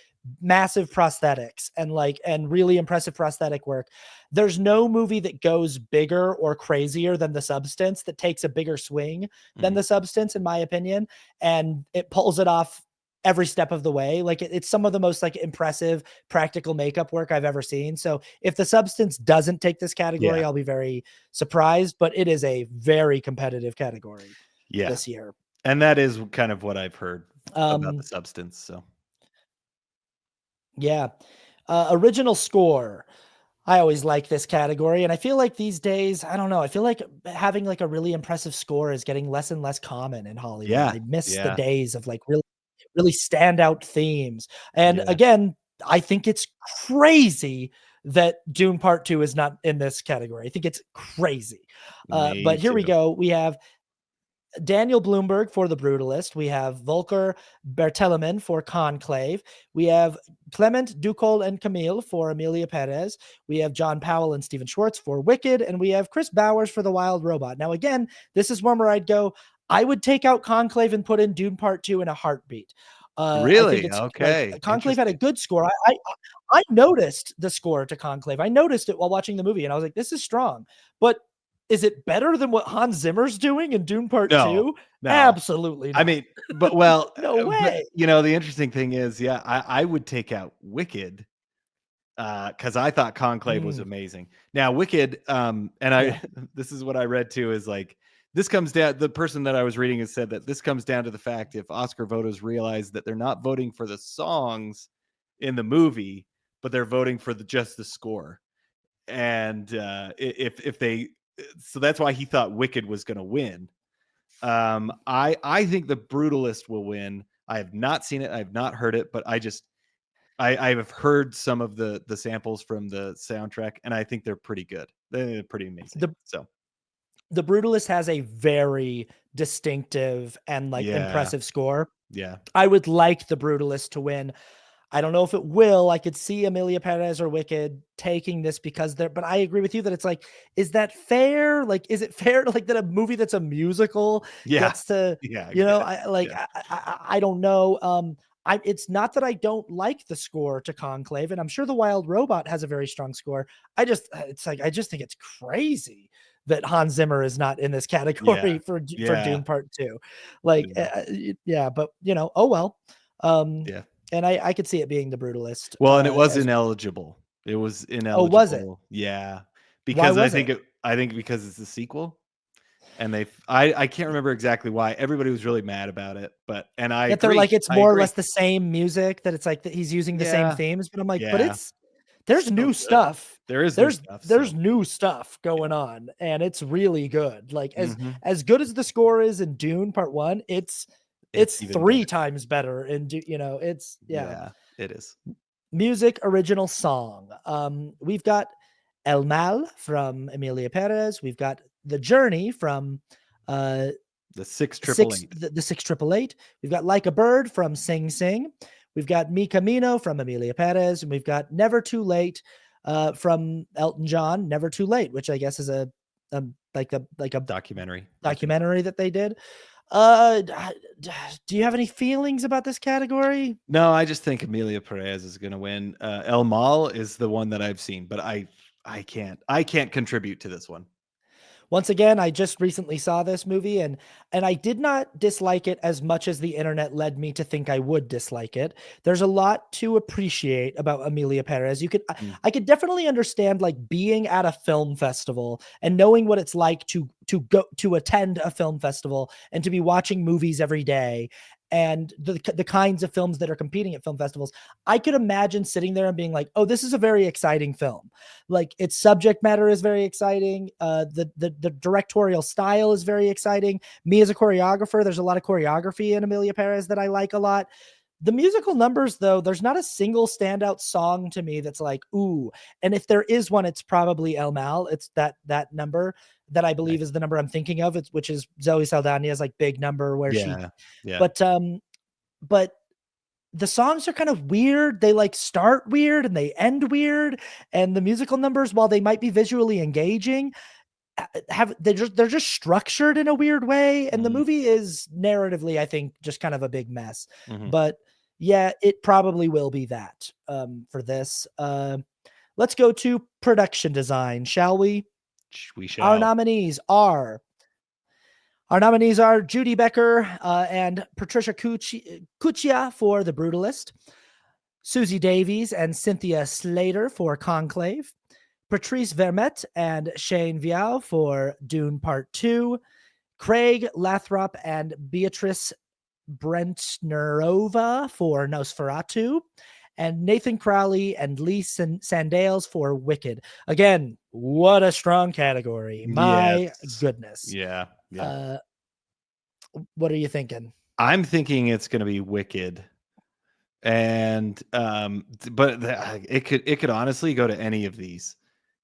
massive prosthetics and really impressive prosthetic work. There's no movie that goes bigger or crazier than The Substance, that takes a bigger swing than The Substance, in my opinion, and it pulls it off every step of the way. Like it's some of the most like impressive practical makeup work I've ever seen. So if The Substance doesn't take this category, I'll be very surprised, but it is a very competitive category this year. And that is kind of what I've heard about The Substance. So original score. I always like this category, and I feel like these days, I don't know, I feel like having like a really impressive score is getting less and less common in Hollywood. I miss the days of like really standout themes. And again, I think it's crazy that Dune Part 2 is not in this category. I think it's crazy. But here we go. We have Daniel Bloomberg for The Brutalist. We have Volker Bertelemann for Conclave. We have Clement Ducol and Camille for Emilia Perez. We have John Powell and Stephen Schwartz for Wicked. And we have Chris Bowers for The Wild Robot. Now, again, this is one where I'd go, I would take out Conclave and put in Dune Part 2 in a heartbeat. Really? I think it's okay. Like, Conclave had a good score. I noticed the score to Conclave. I noticed it while watching the movie, and I was like, this is strong. But is it better than what Hans Zimmer's doing in Dune Part 2? No. Absolutely not. I mean, but well, no way. But, the interesting thing is, I would take out Wicked because I thought Conclave was amazing. Now, Wicked, this is what I read too, is like, this comes down, the person that I was reading has said that this comes down to the fact if Oscar voters realize that they're not voting for the songs in the movie, but they're voting for just the score. And if they, so that's why he thought Wicked was going to win. I think The Brutalist will win. I have not seen it. I have not heard it, but I have heard some of the samples from the soundtrack, and I think they're pretty good. They're pretty amazing. The Brutalist has a very distinctive and impressive score. Yeah. I would like The Brutalist to win. I don't know if it will. I could see Emilia Perez or Wicked taking this because they're, but I agree with you that it's like, is that fair? Like, is it fair to like that a movie that's a musical Yeah. gets to, Yeah. you know, I like, Yeah. I don't know. It's not that I don't like the score to Conclave, and I'm sure The Wild Robot has a very strong score. It's like, I just think it's crazy that Hans Zimmer is not in this category Yeah. for Yeah. Dune Part 2. Like, Yeah. yeah, but you know, oh well. Um, Yeah. and I could see it being The Brutalist. Well, and it was As ineligible. It was Oh, was it? ineligible. Yeah. Why Because was it? I think because it's a sequel and I can't remember exactly why. Everybody was really mad about it, but and I That they're agree. like, it's I more or agree. less the same music, that it's like that he's using the same Yeah. themes, but I'm like, but Yeah. there's Still new good. stuff. There is new stuff, There's so new stuff yeah. going on, and it's really good. Like Mhm. as good as the score is in Dune Part 1, It's it's even better. 3 times better in you know, it's yeah. Yeah, it is. Music original song. We've got El Mal from Emilia Perez. We've got The Journey from uh The 6 888. the 6 888. We've got Like a Bird from Sing Sing. We've got Mi Camino from Emilia Perez, and we've got Never Too Late from Elton John. Never Too Late, which I guess is a like a Documentary, I think. documentary that they did. Uh, do you have any feelings about this category? No, I just think Emilia Perez is gonna win. El Mal is the one that I've seen, but I can't contribute to this one. Once again, I just recently saw this movie, and I did not dislike it as much as the internet led me to think I would dislike it. There's a lot to appreciate about Emilia Perez. Mm, I could definitely understand like being at a film festival and knowing what it's like to attend a film festival and to be watching movies every day and the kinds of films that are competing at film festivals. I could imagine sitting there and being like, "Oh, this is a very exciting film." Like its subject matter is very exciting. The directorial style is very exciting. Me as a choreographer, there's a lot of choreography in Emilia Perez that I like a lot. The musical numbers, though, there's not a single standout song to me that's like, ooh. And if there is one, it's probably El Mal. It's that number that I okay. believe is the number I'm thinking of. Which is Zoe Saldana's like big number where she, Yeah, yeah. but but the songs are kind of weird. They like start weird and they end weird. And the musical numbers, while they might be visually engaging, they're just structured in a weird way. And the Mm, movie is narratively, I think, just kind of a big mess. mhm. But yeah, it probably will be that for this. Let's go to production design, shall we? We Our shall. nominees are our nominees are Judy Becker and Patricia Cuccia for The Brutalist, Susie Davies and Cynthia Slater for Conclave, Patrice Vermette and Shane Viau for Dune Part 2, Craig Lathrop and Beatrice Brentnerova for Nosferatu, and Nathan Crowley and Lee Sandales for Wicked. Again, what a strong category. My Yes. goodness. Yeah, yeah. Uh, what are you thinking? I'm thinking it's gonna be Wicked. And, but it could honestly go to any of these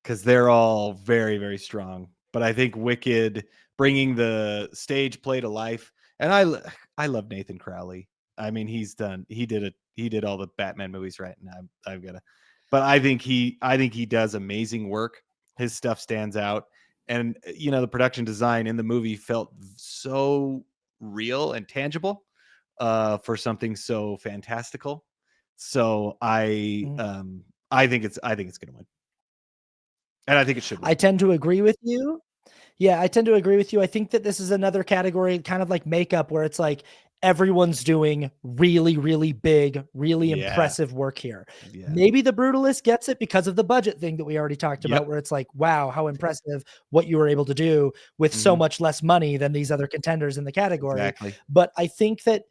because they're all very, very strong. But I think Wicked bringing the stage play to life, and I love Nathan Crowley. I mean, he did all the Batman movies, right? And I've got to, but I think he does amazing work. His stuff stands out, and the production design in the movie felt so real and tangible for something so fantastical. So Mm. I think it's going to win, and I think it should I win. tend to agree with you. Yeah, I tend to agree with you. I think that this is another category, kind of like makeup, where it's like everyone's doing really, really big, really Yeah, impressive work here. yeah, Maybe The Brutalist gets it because of the budget thing that we already talked about, yep, where it's like, wow, how impressive what you were able to do with so hmm, much less money than these other contenders in the category. exactly. But I think that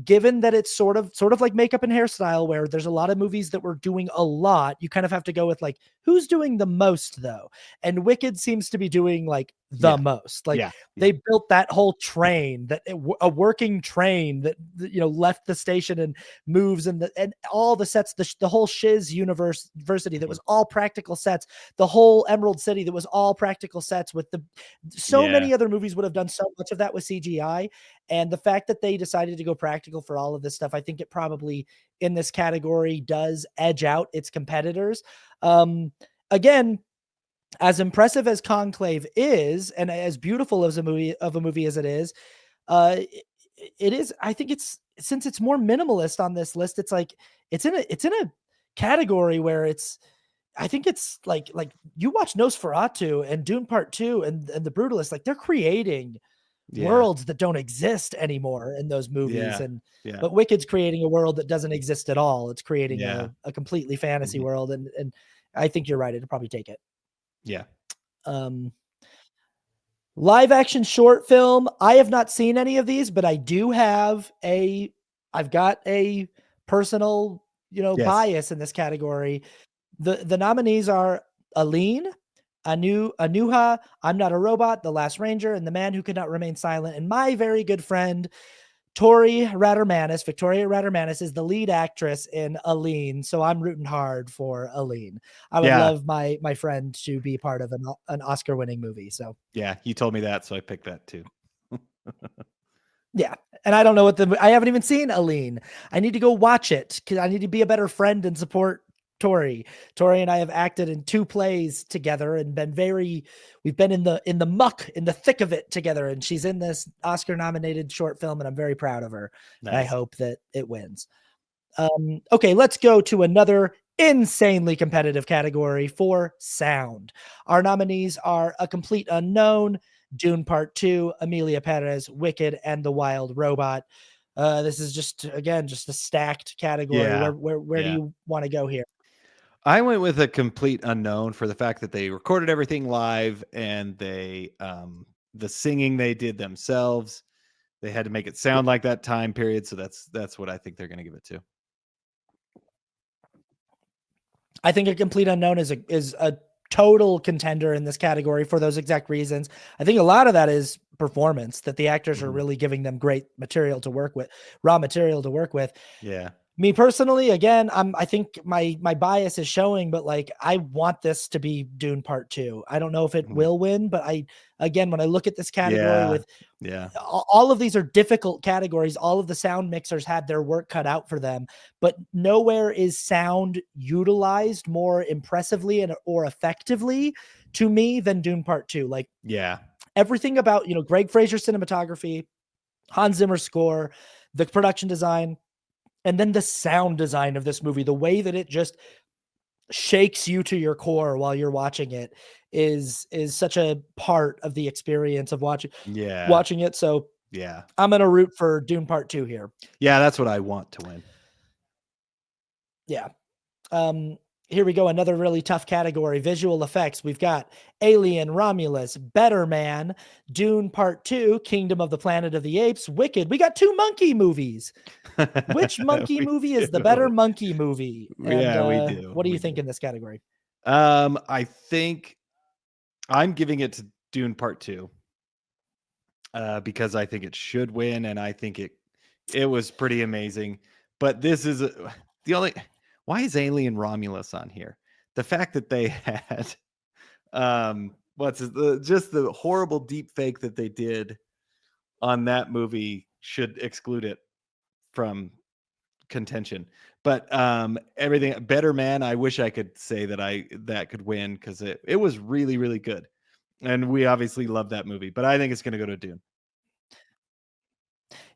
given that it's sort of like makeup and hairstyle, where there's a lot of movies that were doing a lot, you kind of have to go with like, who's doing the most though? And Wicked seems to be doing like the most. Like they built that whole train, a working train that left the station and moves, and all the sets, the whole Shiz university that was all practical sets, the whole Emerald City that was all practical sets. With many other movies would have done so much of that with CGI, and the fact that they decided to go practical for all of this stuff, I think it probably in this category does edge out its competitors. Again, as impressive as Conclave is, and as beautiful as a movie as it is, it is. I think since it's more minimalist on this list, it's like it's in a category where I think it's like you watch Nosferatu and Dune Part 2 and The Brutalist, like they're creating worlds that don't exist anymore in those movies. But Wicked's creating a world that doesn't exist at all. It's creating a completely fantasy world, and I think you're right. It'll probably take it. Yeah. Live action short film. I have not seen any of these, but I do have I've got a personal, bias in this category. The nominees are Aline, Anuha, I'm Not a Robot, The Last Ranger, and The Man Who Could Not Remain Silent. And my very good friend, Victoria Radermanis is the lead actress in Aline, so I'm rooting hard for Aline. I would love my friend to be part of an Oscar-winning movie. So yeah, you told me that, so I picked that too. Yeah, and I don't know I haven't even seen Aline. I need to go watch it because I need to be a better friend and support Tori. Tori and I have acted in 2 plays together and we've been in the muck, in the thick of it together. And she's in this Oscar nominated short film, and I'm very proud of her. Nice. And I hope that it wins. Okay, let's go to another insanely competitive category for sound. Our nominees are A Complete Unknown, Dune Part 2, Emilia Perez, Wicked, and The Wild Robot. This is just a stacked category. Where do you want to go here? I went with A Complete Unknown for the fact that they recorded everything live, and they the singing they did themselves. They had to make it sound like that time period, so that's what I think they're going to give it to. I think A Complete Unknown is a total contender in this category for those exact reasons. I think a lot of that is performance, that the actors are really giving them great material to work with, raw material to work with. Yeah. Me personally, again, I think my bias is showing, but like I want this to be Dune Part 2. I don't know if it will win, but when I look at this category all of these are difficult categories. All of the sound mixers had their work cut out for them, but nowhere is sound utilized more impressively or effectively to me than Dune Part 2. Like, everything about, Greg Fraser's cinematography, Hans Zimmer's score, the production design, and then the sound design of this movie, the way that it just shakes you to your core while you're watching it is such a part of the experience of watching it. So I'm going to root for Dune Part 2 here. Yeah, that's what I want to win. Yeah. Here we go. Another really tough category, visual effects. We've got Alien, Romulus, Better Man, Dune Part 2, Kingdom of the Planet of the Apes, Wicked. We got 2 monkey movies. Which monkey movie is the better monkey movie? And, we do. What do you think in this category? I think I'm giving it to Dune Part 2 because I think it should win, and I think it was pretty amazing. But this is the only... Why is Alien Romulus on here? The fact that they had just the horrible deep fake that they did on that movie should exclude it from contention. But everything Better Man, I wish I could say that could win because it was really, really good. And we obviously love that movie, but I think it's going to go to Dune.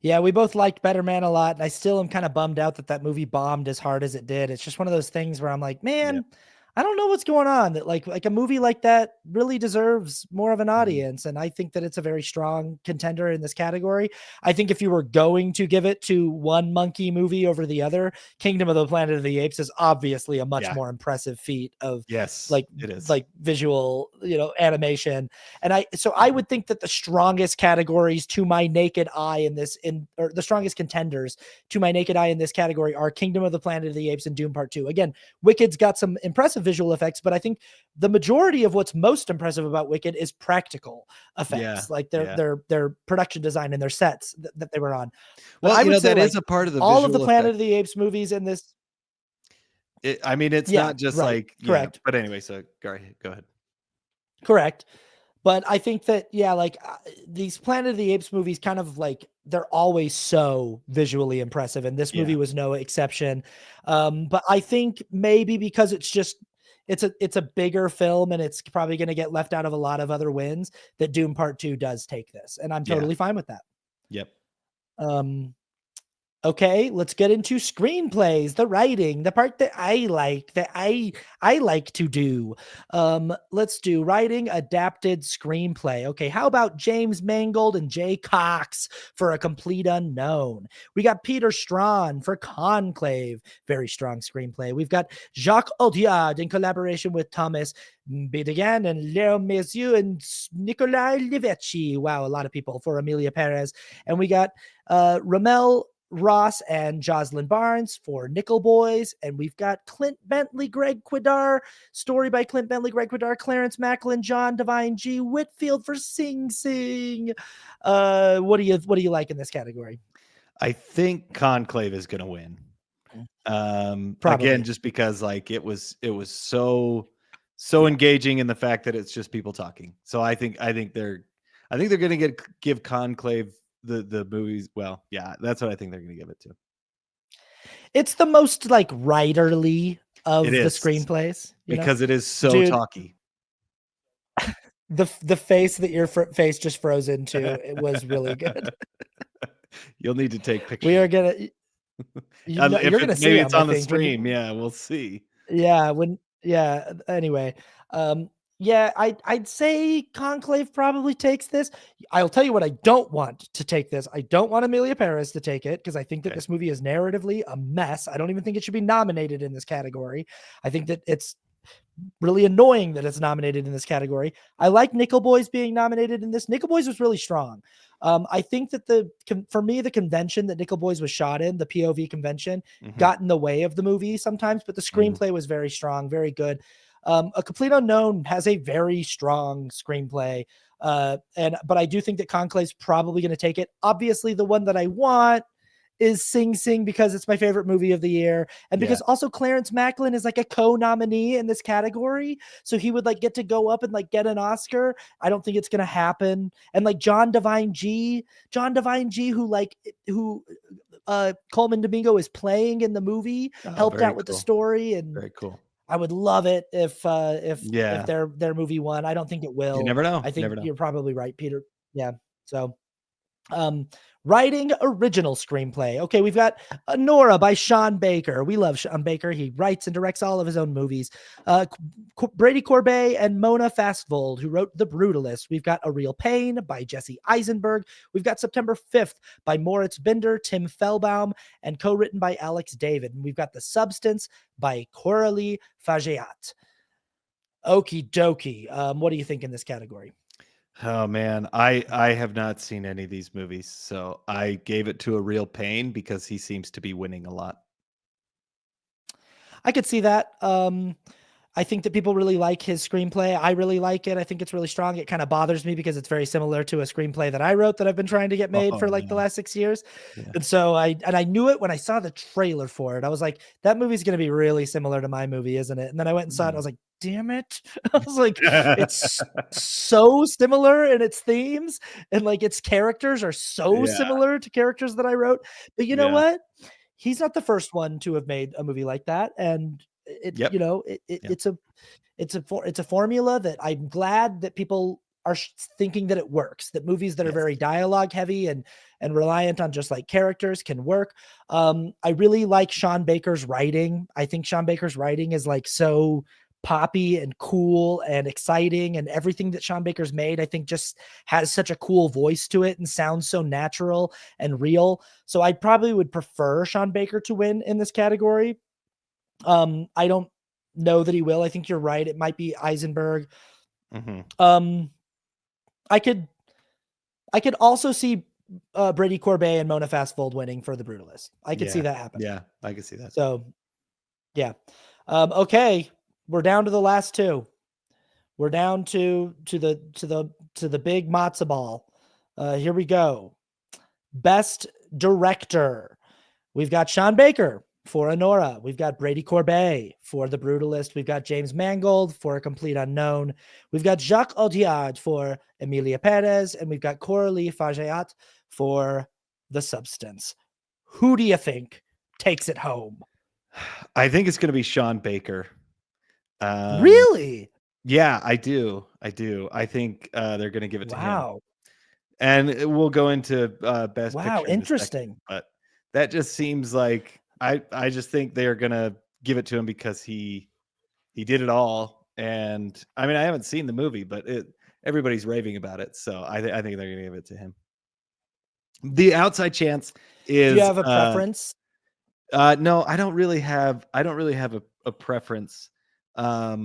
Yeah, we both liked Better Man a lot, and I still am kind of bummed out that movie bombed as hard as it did. It's just one of those things where I'm like, man, I don't know what's going on. That like a movie like that really deserves more of an audience, and I think that it's a very strong contender in this category. I think if you were going to give it to one monkey movie over the other, Kingdom of the Planet of the Apes is obviously a much more impressive feat of it is like visual, animation. And I would think that the strongest categories to my naked eye or the strongest contenders to my naked eye in this category are Kingdom of the Planet of the Apes and Dune Part 2. Again, Wicked's got some impressive of visual effects, but I think the majority of what's most impressive about Wicked is practical effects, like their production design and their sets that they were on. But Well, I would say that like is a part of the all of the visual Planet effect. of the Apes movies in this. I mean, it's Yeah, not just right. like, Correct. but anyway, so go ahead. Correct. But I think that, like these Planet of the Apes movies kind of like, they're always so visually impressive. And this movie was no exception. But I think maybe because it's a bigger film and it's probably going to get left out of a lot of other wins, that Doom Part 2 does take this. And I'm totally fine with that. Yep. Okay, let's get into screenplays, the writing, the part that I like, that I like to do. Let's do writing adapted screenplay. Okay, how about James Mangold and Jay Cox for A Complete Unknown? We got Peter Strawn for Conclave, very strong screenplay. We've got Jacques Audiard in collaboration with Thomas Bidegan and Léo Messieux and Nicolai Livecchi. Wow, a lot of people for Amelia Perez. And we got Ramel Ross and Jocelyn Barnes for Nickel Boys. And we've got Clint Bentley, Greg Quidar, story by Clint Bentley, Greg Quidar, Clarence Macklin, John Devine G. Whitfield for Sing Sing. What do you like in this category? I think Conclave is going to win. Again, just because like it was so engaging in the fact that it's just people talking. So I think they're going to give Conclave the movies. Well, yeah, that's what I think they're going to give it to. It's the most like writerly of the screenplays, because it is so talky. The face that your face just froze into, it was really good. You'll need to take pictures. We are gonna. You're gonna see it's on the stream. Yeah, we'll see. Yeah. Anyway, I'd say Conclave probably takes this. I'll tell you what I don't want to take this. I don't want Amelia Perez to take it because I think that this movie is narratively a mess. I don't even think it should be nominated in this category. I think that it's really annoying that it's nominated in this category. I like Nickel Boys being nominated in this. Nickel Boys was really strong. I think that for me, the convention that Nickel Boys was shot in, the POV convention, got in the way of the movie sometimes, but the screenplay was very strong, very good. A Complete Unknown has a very strong screenplay. But I do think that Conclave's probably going to take it. Obviously, the one that I want is Sing Sing because it's my favorite movie of the year. And because also Clarence Macklin is like a co-nominee in this category. So he would like get to go up and like get an Oscar. I don't think it's going to happen. And like John Devine G, who Coleman Domingo is playing in the movie, helped out with the story. And very cool. I would love it if their movie won. I don't think it will. You never know. I think you're probably right, Peter. Yeah. So, writing original screenplay. Okay, we've got Nora by Sean Baker. We love Sean Baker. He writes and directs all of his own movies. Brady Corbet and Mona Fastvold, who wrote The Brutalist. We've got A Real Pain by Jesse Eisenberg. We've got September 5th by Moritz Binder, Tim Fellbaum, and co-written by Alex David. And we've got The Substance by Coralie Fageat. Okie dokie. What do you think in this category? Oh man, I have not seen any of these movies, so I gave it to A Real Pain because he seems to be winning a lot. I could see that. I think that people really like his screenplay. I really like it. I think it's really strong. It kind of bothers me because it's very similar to a screenplay that I wrote that I've been trying to get made for the last 6 years. Yeah. And so I knew it when I saw the trailer for it. I was like, that movie's going to be really similar to my movie, isn't it? And then I went and saw it. And I was like, damn it. I was like, it's so similar in its themes and like its characters are so similar to characters that I wrote. But you know what? He's not the first one to have made a movie like that. And it's a formula that I'm glad that people are thinking that it works, that movies that are very dialogue heavy and reliant on just like characters can work. I really like Sean Baker's writing. I think Sean Baker's writing is like so poppy and cool and exciting, and everything that Sean Baker's made, I think just has such a cool voice to it and sounds so natural and real. So I probably would prefer Sean Baker to win in this category. I don't know that he will. I think you're right. It might be Eisenberg. I could also see Brady Corbet and Mona Fastvold winning for The Brutalist. I could see that happen. Yeah, I could see that. So, yeah. Okay. we're down to the last two. We're down to the big matzo ball. Here we go. Best director. We've got Sean Baker for Oner. We've got Brady Corbet for The Brutalist. We've got James Mangold for A Complete Unknown. We've got Jacques Audiard for Emilia Perez, and we've got Coralie Fargeat for The Substance. Who do you think takes it home? I think it's going to be Sean Baker. Really? Yeah, I do. I think they're going to give it to him. Wow. And we'll go into best picture. Wow, interesting. But that just seems like I just think they're going to give it to him because he did it all. And I mean, I haven't seen the movie, but everybody's raving about it, so I think they're going to give it to him. The outside chance is. Do you have a preference? No, I don't really have a preference. I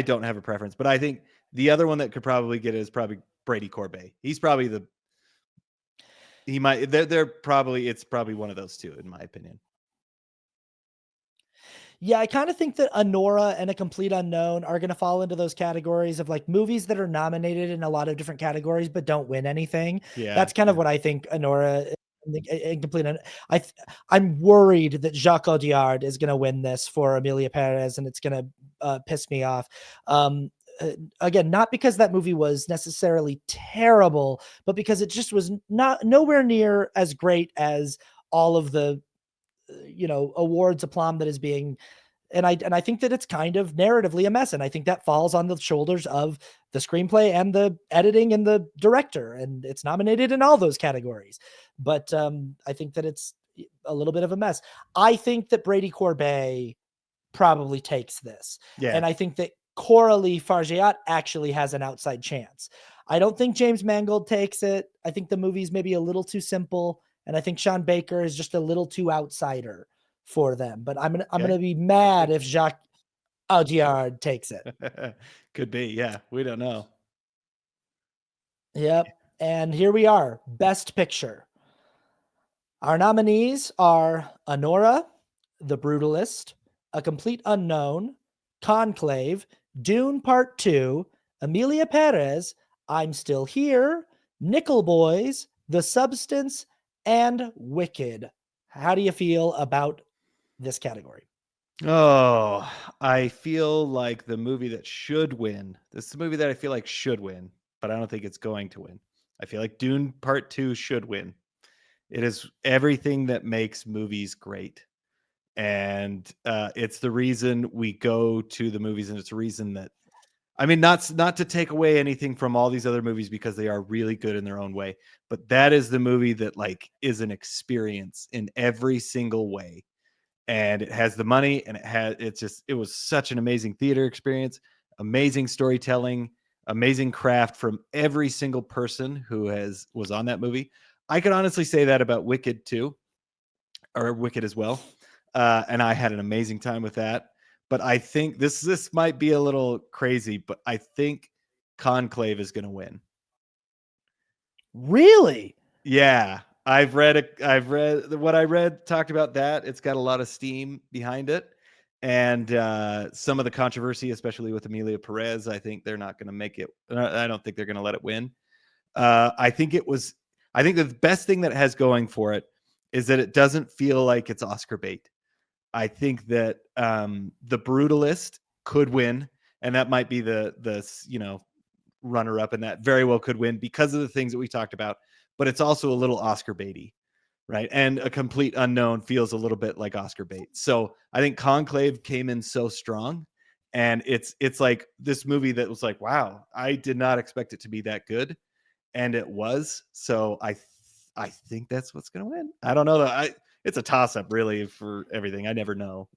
don't have a preference, but I think the other one that could probably get it is probably Brady Corbet. He's probably it's probably one of those two, in my opinion. Yeah, I kind of think that Oner and A Complete Unknown are going to fall into those categories of like movies that are nominated in a lot of different categories but don't win anything. Yeah, that's kind of what I think Oner and Complete. I'm worried that Jacques Audiard is going to win this for Emilia Perez, and it's going to piss me off. Again, not because that movie was necessarily terrible, but because it just was nowhere near as great as all of the awards aplomb that is being, and I think that it's kind of narratively a mess, and I think that falls on the shoulders of the screenplay and the editing and the director, and it's nominated in all those categories. But I think that it's a little bit of a mess. I think that Brady Corbet probably takes this, and I think that Coralie Fargeat actually has an outside chance. I don't think James Mangold takes it. I think the movie's maybe a little too simple. And I think Sean Baker is just a little too outsider for them. But I'm gonna be mad if Jacques Audiard takes it. Could be, yeah. We don't know. Yep. And here we are, Best Picture. Our nominees are Oner, The Brutalist, A Complete Unknown, Conclave, Dune Part 2, Emilia Perez, I'm Still Here, Nickel Boys, The Substance, and Wicked. How do you feel about this category? Oh, I feel like the movie that should win. This is a movie that I feel like should win, but I don't think it's going to win. I feel like Dune Part 2 should win. It is everything that makes movies great. And it's the reason we go to the movies, and it's a reason that, I mean, not to take away anything from all these other movies because they are really good in their own way, but that is the movie that like is an experience in every single way. And it has the money, and it was such an amazing theater experience, amazing storytelling, amazing craft from every single person who was on that movie. I could honestly say that about Wicked too, or Wicked as well. And I had an amazing time with that. But I think this might be a little crazy, but I think Conclave is going to win. Really? Yeah. I've read what I read talked about that. It's got a lot of steam behind it. And some of the controversy, especially with Emilia Perez, I think they're not going to make it. I don't think they're going to let it win. I think the best thing that it has going for it is that it doesn't feel like it's Oscar bait. I think that The Brutalist could win, and that might be the runner up, and that very well could win because of the things that we talked about. But it's also a little Oscar baity, right? And A Complete Unknown feels a little bit like Oscar bait. So I think Conclave came in so strong, and it's like this movie that was like, wow, I did not expect it to be that good, and it was. So I think that's what's going to win. I don't know though. It's a toss up really for everything. I never know.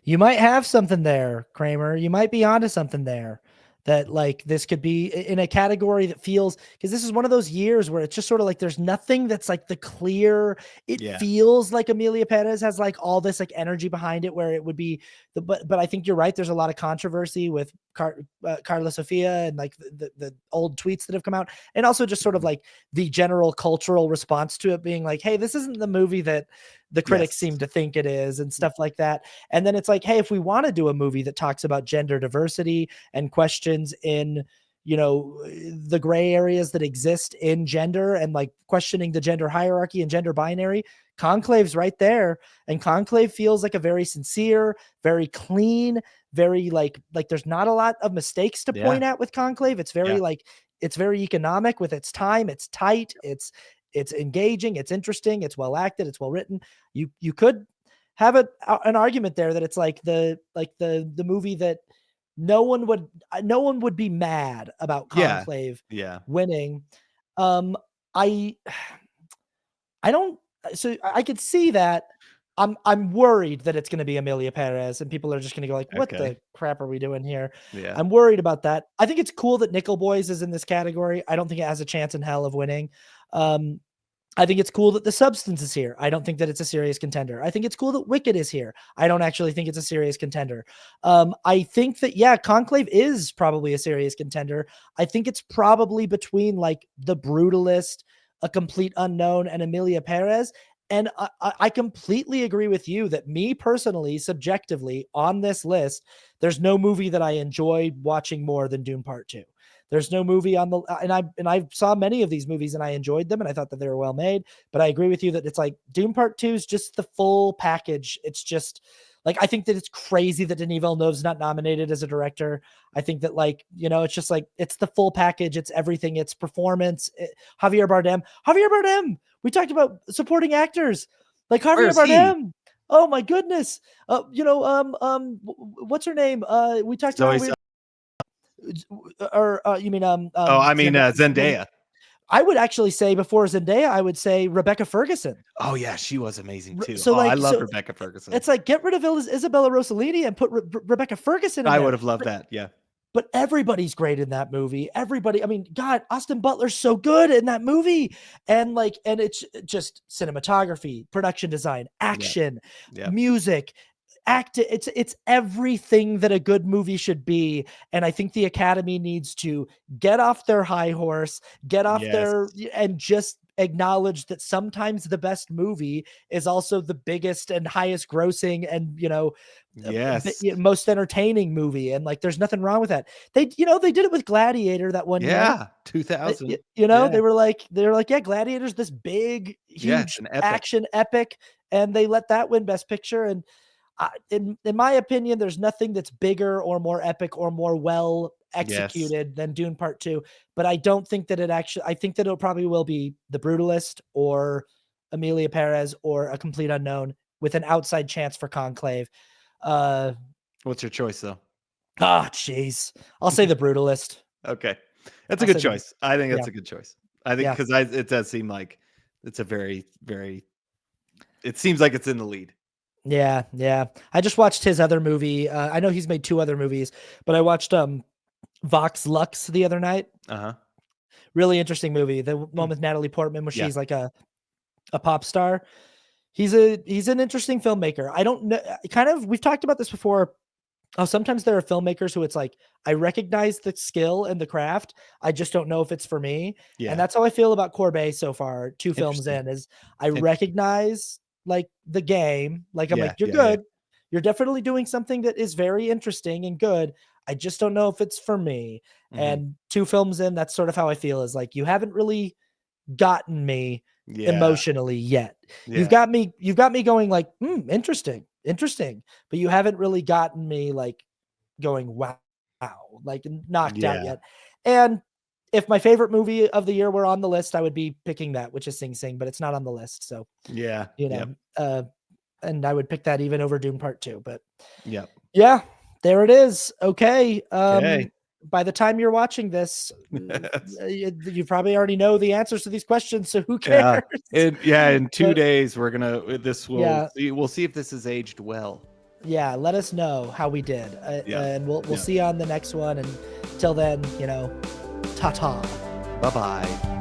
You might have something there, Kramer. You might be onto something there, that like this could be in a category that feels, because this is one of those years where it's just sort of like there's nothing that's like the clear. It feels like Emilia Perez has like all this like energy behind it, where it would be but I think you're right. There's a lot of controversy with Carla Sofia and like the old tweets that have come out, and also just sort of like the general cultural response to it being like, hey, this isn't the movie that the critics seem to think it is, and stuff like that. And then it's like, hey, if we want to do a movie that talks about gender diversity and questions in, you know, the gray areas that exist in gender and like questioning the gender hierarchy and gender binary, Conclave's right there. And Conclave feels like a very sincere, very clean, very like there's not a lot of mistakes to point at with Conclave. It's very like, it's very economic with its time. It's tight. It's engaging. It's interesting. It's well acted. It's well written. You could have an argument there that it's like the movie that no one would be mad about Conclave winning. I don't, so I could see that. I'm worried that it's going to be Emilia Perez and people are just going to go like, what the crap are we doing here? Yeah. I'm worried about that. I think it's cool that Nickel Boys is in this category. I don't think it has a chance in hell of winning. I think it's cool that The Substance is here. I don't think that it's a serious contender. I think it's cool that Wicked is here. I don't actually think it's a serious contender. I think that, yeah, Conclave is probably a serious contender. I think it's probably between like The Brutalist, A Complete Unknown, and Emilia Perez. And I completely agree with you that me personally, subjectively, on this list, there's no movie that I enjoy watching more than Dune Part 2. There's no movie on the, and I saw many of these movies and I enjoyed them and I thought that they were well made, but I agree with you that it's like Dune Part 2 is just the full package. It's just like, I think that it's crazy that Denis Villeneuve's not nominated as a director. I think that like, you know, it's just like, it's the full package. It's everything. It's performance. Javier Bardem. We talked about supporting actors like Javier Bardem. Oh my goodness. You know, what's her name? We talked about you mean Zendaya. I would actually say before Zendaya, I would say Rebecca Ferguson. Oh yeah, she was amazing too. So like, I love Rebecca Ferguson. It's like, get rid of Isabella Rossellini and put Rebecca Ferguson in I there. would have loved that. Yeah. But everybody's great in that movie. Everybody, I mean, God, Austin Butler's so good in that movie. And like, and it's just cinematography, production design, action, music, it's everything that a good movie should be. And I think the Academy needs to get off their high horse, get off their, and just acknowledge that sometimes the best movie is also the biggest and highest grossing and, you know, most entertaining movie. And like, there's nothing wrong with that. They did it with Gladiator that one year. 2000. They were like, yeah, Gladiator's this big, huge action epic. And they let that win Best Picture. And in my opinion, there's nothing that's bigger or more epic or more well executed than Dune Part 2. But I don't think that I think that it probably will be The Brutalist or Emilia Perez or A Complete Unknown with an outside chance for Conclave. What's your choice though? Jeez. I'll say The Brutalist. Okay. That's a good choice. I think that's a good choice. I think because it does seem like it's a very, very, it seems like it's in the lead. Yeah. I just watched his other movie. I know he's made 2 other movies, but I watched Vox Lux the other night. Really interesting movie. The one with Natalie Portman where she's like a pop star. He's an interesting filmmaker. I don't know, we've talked about this before. Sometimes there are filmmakers who it's like, I recognize the skill and the craft. I just don't know if it's for me. Yeah. And that's how I feel about Courbet so far. 2 films in is I recognize like the game. Like I'm like, you're good. You're definitely doing something that is very interesting and good. I just don't know if it's for me. And 2 films in, that's sort of how I feel, is like, you haven't really gotten me emotionally yet. You've got me going like, interesting, but you haven't really gotten me like going, wow, like knocked out yet. And if my favorite movie of the year were on the list, I would be picking that, which is Sing Sing, but it's not on the list. So and I would pick that even over Dune Part 2, but there it is. Okay. By the time you're watching this, you probably already know the answers to these questions. So who cares? In 2 days, we're we'll see if this is aged well. Yeah. Let us know how we did. And we'll see you on the next one. And till then, ta-ta. Bye-bye.